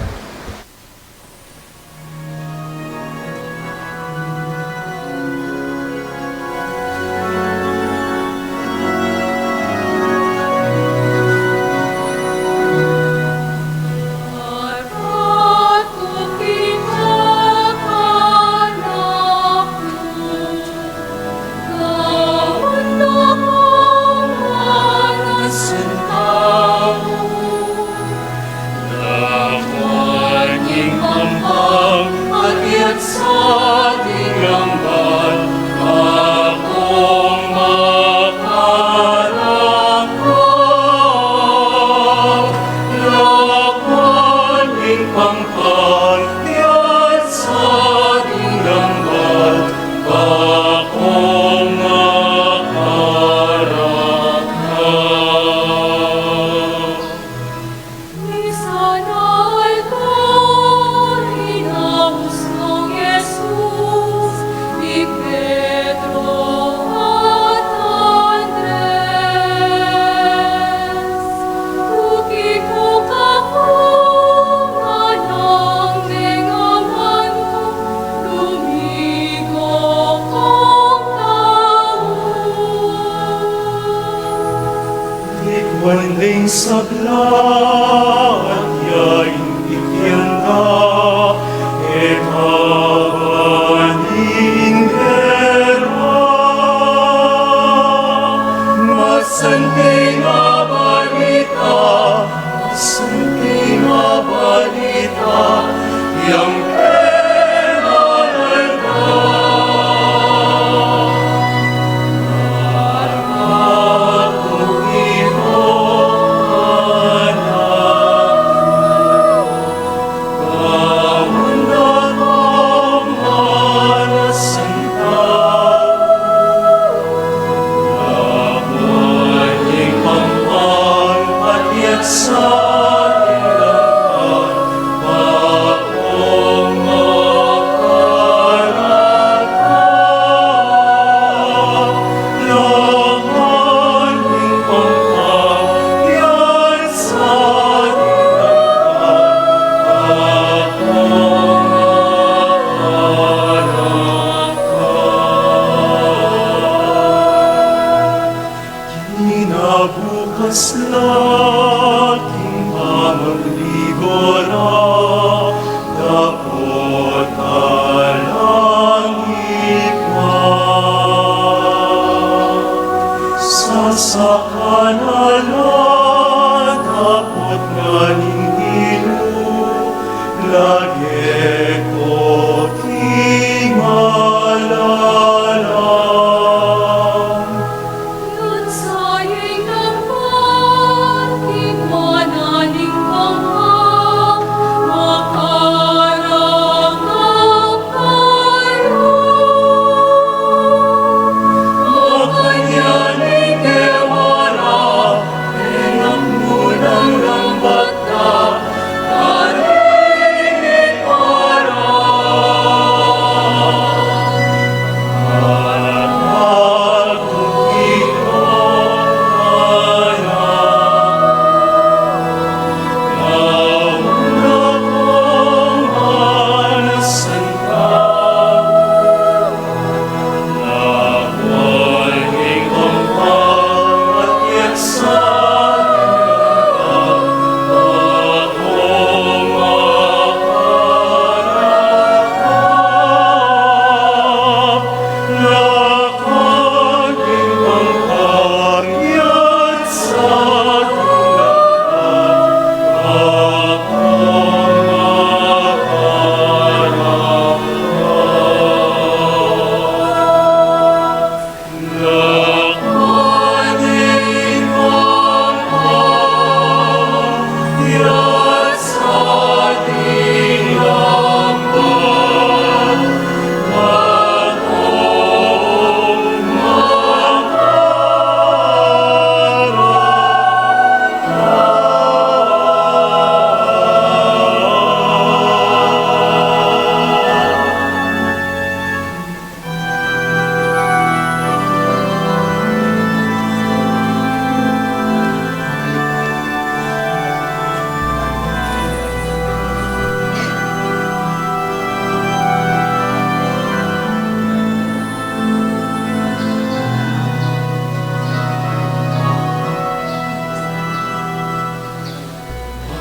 Love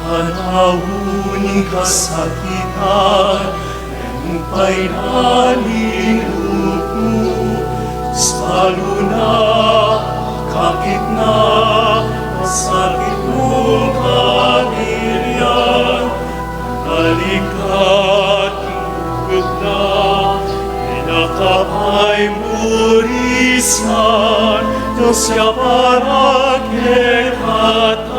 panahon kasakitan, empay namin upo, sa luna, kakit na, masakit mong kanilyan, nalikat, ingkut na, inakapay murisan, dosya para kekatamu,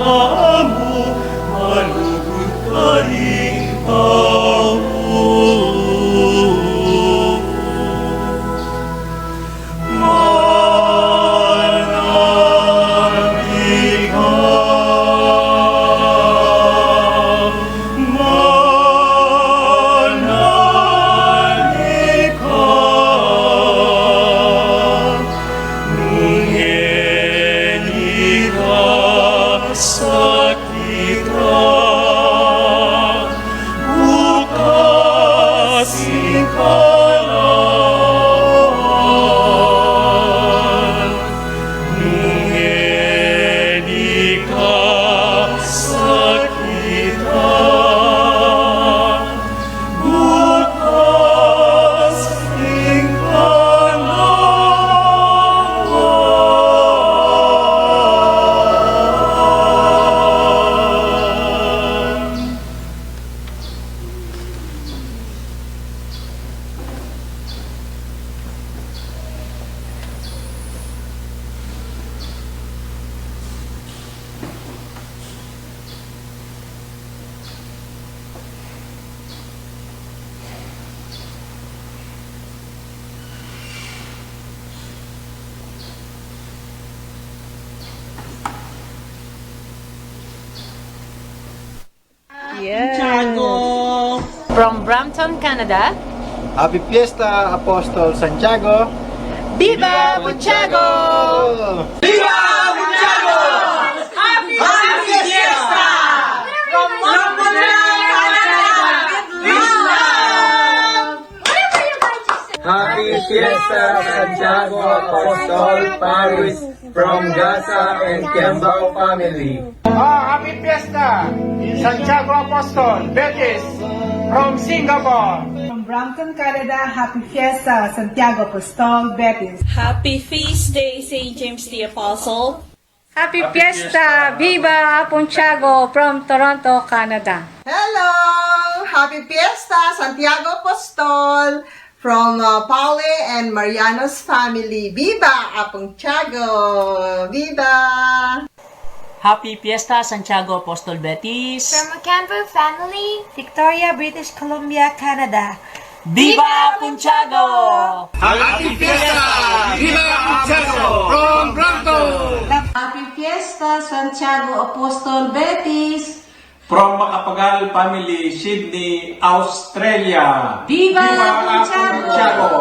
malugod ka rin tao. Manamig ka. From Brampton, Canada, Happy Fiesta, Apostol Santiago! Viva Santiago! Viva Santiago! Happy Fiesta! From Montreal, Canada! Happy Fiesta, Santiago Apostol Paris from Gaza and Kembao family. Happy Fiesta, Santiago Apostol Betis from Singapore. From Brampton, Canada, Happy Fiesta, Santiago Apostol Betis. Happy Feast Day, St. James the Apostle. Happy Fiesta! Viva Santiago from Toronto, Canada. Hello! Happy Fiesta, Santiago Apostol from Paule and Mariano's family. Viva Santiago! Viva! Happy Fiesta, Santiago Apostol Betis. From Ocampo family, Victoria, British Columbia, Canada. Viva Santiago! Happy Fiesta! Viva Santiago! From Brampton! Happy Fiesta, Santiago Apostol Betis. From Makapagal family, Sydney, Australia. Viva Santiago!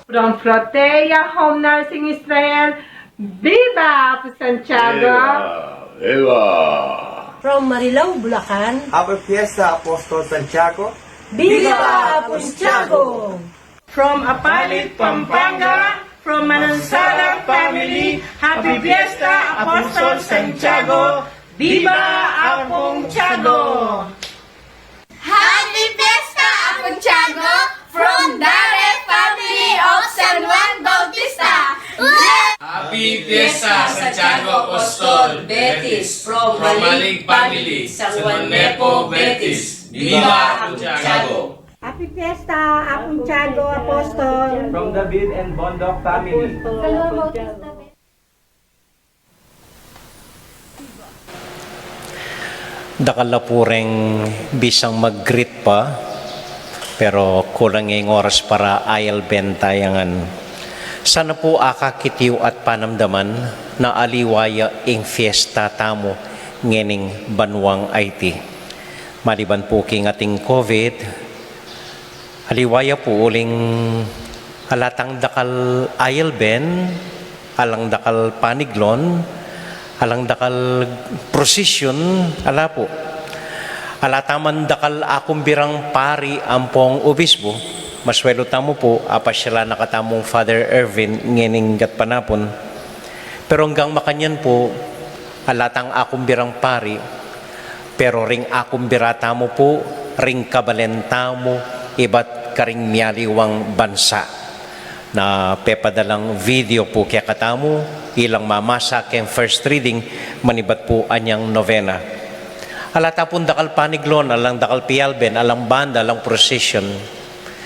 From Protea Home Nursing Israel, Viva Santiago! Viva! From Marilao, Bulacan, Happy Fiesta, Apostol Santiago! Viva Santiago! From Apalit, Pampanga, from Manansala family, Happy Fiesta, Apostol Santiago! Viva Santiago! Happy Fiesta, Santiago, from Dare family of San Juan Bautista. Happy Fiesta, Santiago Apostol Betis from Malig family, San Juan Nepo, Betis. Viva Santiago! Happy Fiesta, Santiago Apostol. From David and Bondok family. Dakala po rin bisang mag-greet pa, pero kulang yung oras para ayal bentayangan. Sana po akakitiw at panamdaman na aliwaya ing fiesta tamo ngening banwang IT. Maliban po king ating COVID, aliwaya po uling alatang dakal ayal ben, alang dakal paniglon, alang dakal prosesyon, ala po. Alataman dakal akong birang pari ampong obispo, maswelo tamo po, apasyala nakatamong Father Ervin, ngening gat panapon. Pero hanggang makanyan po, alatang akong birang pari, pero ring akong birata mo po, ring kabalenta mo, iba't karing miyaliwang bansa. Na pepadalang video po kaya katamo, ilang mamasa kayang first reading, manibat po anyang novena. Alata pong dakal paniglon, alang dakal pialben, alang banda, alang procession.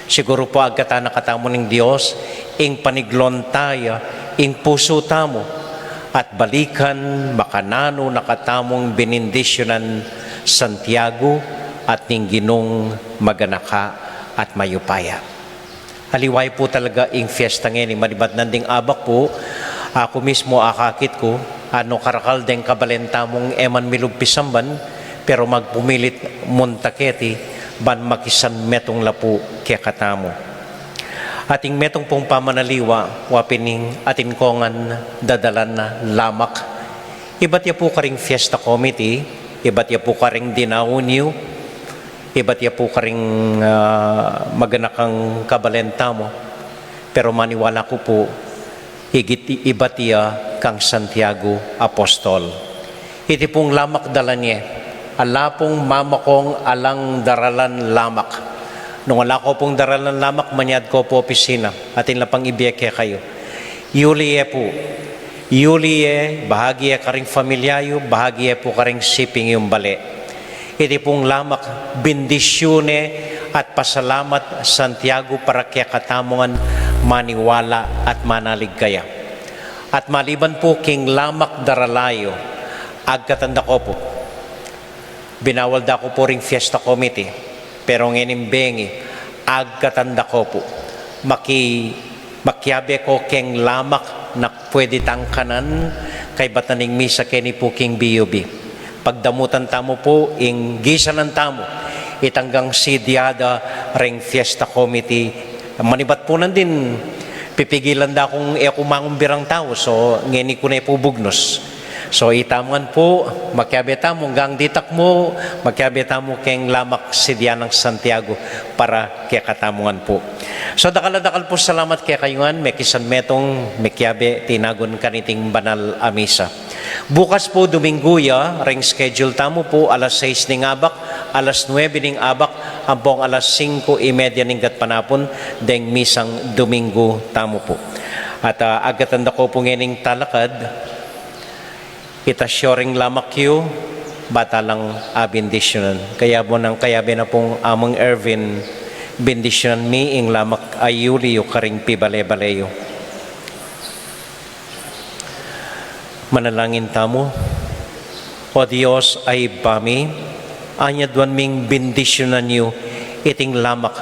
Siguro po agkata nakatamo ng Diyos, ing paniglon tayo, ing puso tamo, at balikan makanano nakatamong benindisyonan Santiago at ning ginong maganaka at mayupaya. Haliway po talaga ing fiesta ngayon. Malibat nanding abak po, ako mismo akakit ko, ano karakal deng kabalenta mong eman milugpisamban, pero magpumilit muntaketi, ban makisan metong lapu kaya katamo. Ating metong pong pamanaliwa, wapining atin kongan dadalan na lamak. Iba't ya po karing fiesta committee, iba't ya po karing dinaunyo, iba't ya po karing maganakang kabalenta mo. Pero maniwala ko po, higit iba't ya kang Santiago Apostol. Iti pong lamak dala niya, ala pong mamakong alang daralan lamak. Nung ala ko pong daralan lamak, manyad ko po opisina. Atin lapang ibiyeke kayo. Yuliye po. Yuliye, bahagiya karing familyayo, bahagiya po karing shipping yung bali. Iti pong lamak, bendisyone at pasalamat Santiago para kaya katamongan maniwala at manalig kaya. At maliban po king lamak daralayo, agkatanda ko po, binawal da ko po ring fiesta committee, pero ngenimbengi, agkatanda ko po, makyabe ko king lamak na pwede tangkanan kay bataning misa keni po king BUB. Pagdamutan tamo po, ing gisanan tamo, itanggang sidyada ring fiesta committee. Manibat po nandin, pipigilan da kung kumangumbirang tao, so ngeni ko na ipubugnos. So itaman po, makiabeta mo, hanggang ditak mo, makiabeta mo keng lamak sidya ng Santiago para kaya katamungan po. So dakal po salamat kaya kayungan, may kisan metong mekiabe tinagon kaniting banal a misa. Bukas po Dominguya, ring schedule tamo po alas 6 ning abak, alas 9 ning abak, ampong alas 5:30 ning gatpanapon, deng misang Domingo tamo po. At agatanda ko po ngening talakad, itasyoring lamak yu, batalang bendisyonan. Kaya po nang kayabe na pong among Ervin, bendisyonan mi ing lamak ayuli yu karing pibale-baleyo. Manalangin tamo, O Diyos ay bami, anyadwan ming bendisyonan yu, iting lamak,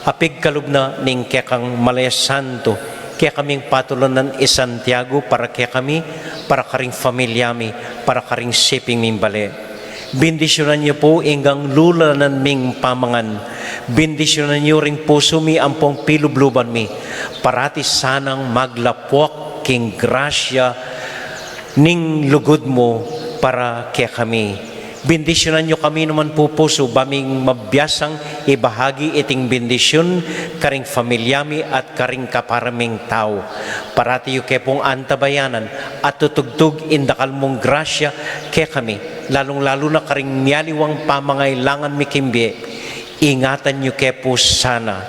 apig kalubna ning kekang Malaya Santo, kaya kaming patulanan Santiago para kaya kami, para karing familyami, para karing shipping ming bale. Bendisyonan niyo po inggang lulanan ming pamangan. Bendisyonan niyo ring puso mi ampong pilubluban mi. Parati sanang maglapwak king grasya ning lugod mo para kaya kami. Bendisyonan nyo kami naman po puso, baming mabiyasang ibahagi iting bendisyon karing familyami at karing kaparaming tao. Parati yu kepong antabayanan at tutugtog indakal mong grasya kaya kami. Lalong-lalo na karing miyaliwang pamangailangan mi kimbi, ingatan nyo kepo sana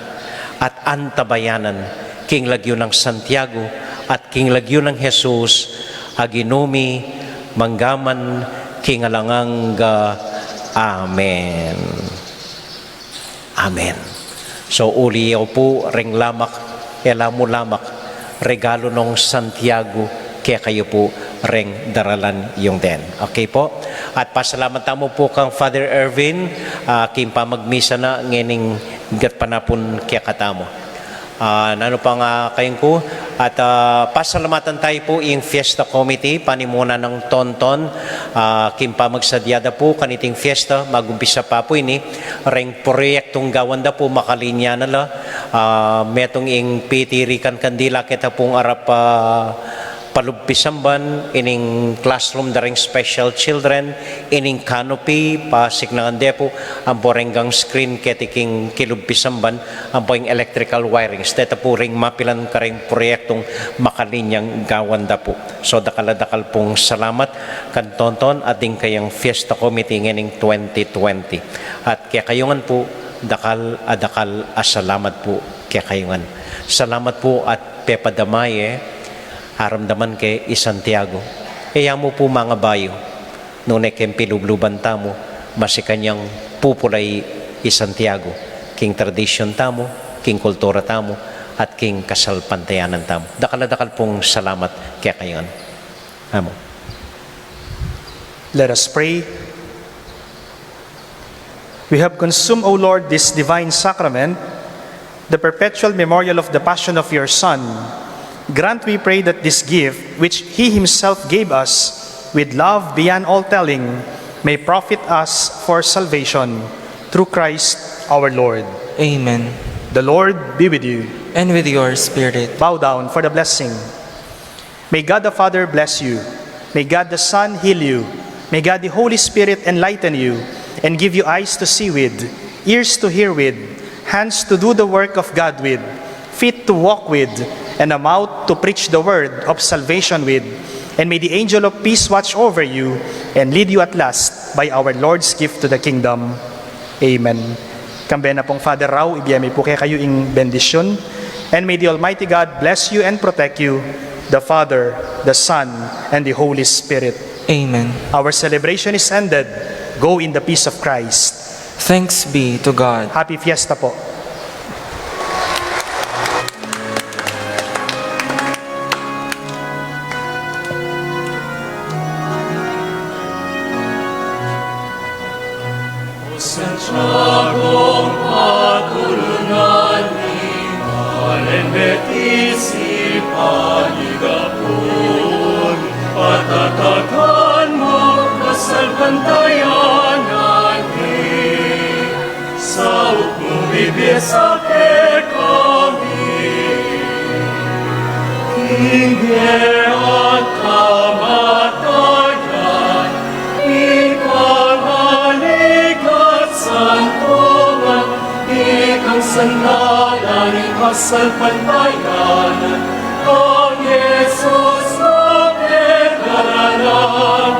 at antabayanan king lagyo ng Santiago at king lagyo ng Jesus, aginumi, manggaman, kingalangang Amen. Amen. So uli po ring lamak, elamo lamak, regalo ng Santiago, kaya kayo po ring daralan yung den. Okay po? At pasalamat tamo po kang Father Ervin, kimpa magmisa na ngening gatpanapon kaya katamo. Nano pang kayong ko at pasalamatan tayo po yung fiesta committee panimuna ng tonton kimpa magsadyada po kaniting fiesta magumpisa pa po ini ring proyektong gawanda po makalinya nala metong ing pitirikan kandila kita pong arap palugpisamban ining classroom daring special children ining canopy pasignagan depo ang borenggang screen ketiking kilugpisamban ang poing electrical wirings deta po ring mapilan karing proyektong makalinyang gawanda po. So dakal pong salamat kan tonton ating kayang fiesta committee ngening 2020 at kaya kayungan po dakal asalamat po kaya kayungan. Salamat po at pepadamaye aramdaman kay Santiago. Kaya mo po mga bayo, nung nekempilubluban tamo, masikanyang pupulay Santiago, king tradisyon tamo, king kultura tamo, at king kasalpantayanan tamo. Dakal pong salamat kaya kayon. Amo. Let us pray. We have consumed, O Lord, this divine sacrament, the perpetual memorial of the passion of your Son. Grant, we pray, that this gift, which He Himself gave us with love beyond all telling, may profit us for salvation through Christ our Lord. Amen. The Lord be with you. And with your spirit. Bow down for the blessing. May God the Father bless you. May God the Son heal you. May God the Holy Spirit enlighten you and give you eyes to see with, ears to hear with, hands to do the work of God with, feet to walk with, and a mouth to preach the word of salvation with. And may the angel of peace watch over you and lead you at last by our Lord's gift to the kingdom. Amen. Kambe na pong Father Rao, ibiyami po kayo ing bendisyon. And may the Almighty God bless you and protect you, the Father, the Son, and the Holy Spirit. Amen. Our celebration is ended. Go in the peace of Christ. Thanks be to God. Happy Fiesta po. Santiago patulunani, alen Betis ipanigapun, patatakan mo, kasal bibiyesa ke kami. Hingga at kamatayan, ikang haligat santungan, ikang sandalan, ikasal pantayan, ang Jesus na pinaralan.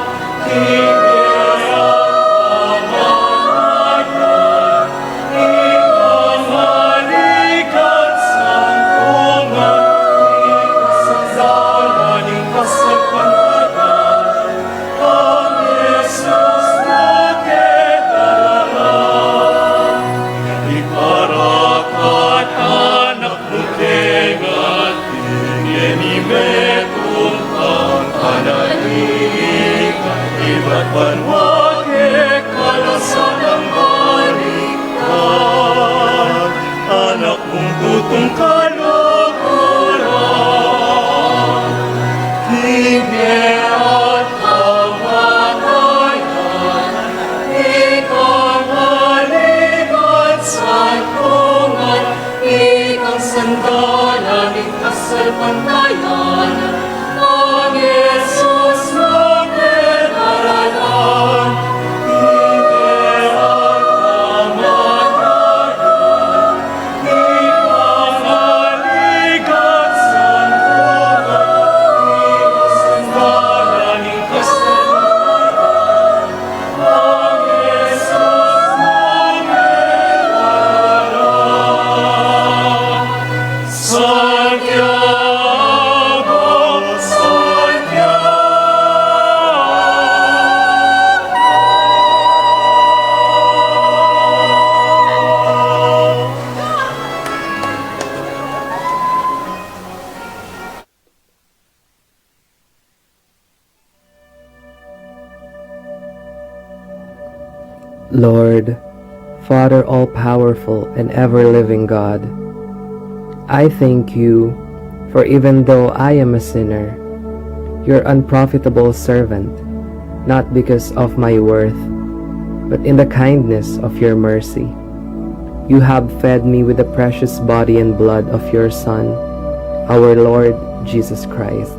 Panwake kalasan ang balikan, anak kong tutong kalukuran. Hingga at kamatayan, ikang haligat santungan, ikang sandalan, ikasal pantayan, ang Jesus na pinaralan. Lord, Father all-powerful and ever-living God, I thank you, for even though I am a sinner, your unprofitable servant, not because of my worth, but in the kindness of your mercy, you have fed me with the precious body and blood of your Son, our Lord Jesus Christ.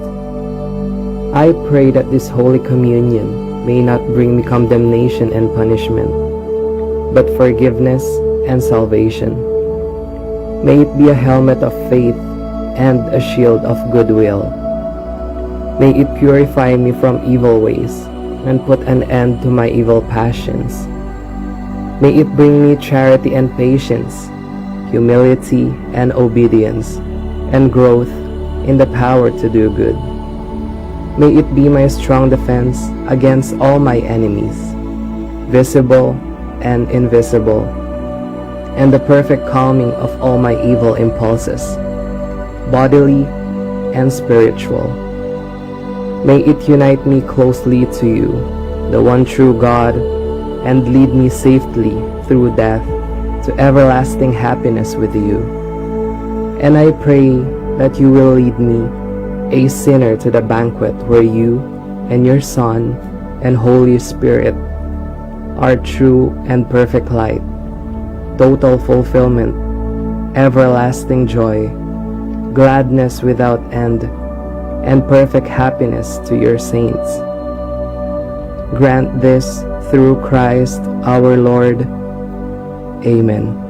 I pray that this Holy Communion may not bring me condemnation and punishment, but forgiveness and salvation. May it be a helmet of faith and a shield of goodwill. May it purify me from evil ways and put an end to my evil passions. May it bring me charity and patience, humility and obedience, and growth in the power to do good. May it be my strong defense against all my enemies, visible and invisible, and the perfect calming of all my evil impulses, bodily and spiritual. May it unite me closely to you, the one true God, and lead me safely through death to everlasting happiness with you. And I pray that you will lead me, a sinner, to the banquet where you and your Son and Holy Spirit are true and perfect light, total fulfillment, everlasting joy, gladness without end, and perfect happiness to your saints. Grant this through Christ our Lord. Amen.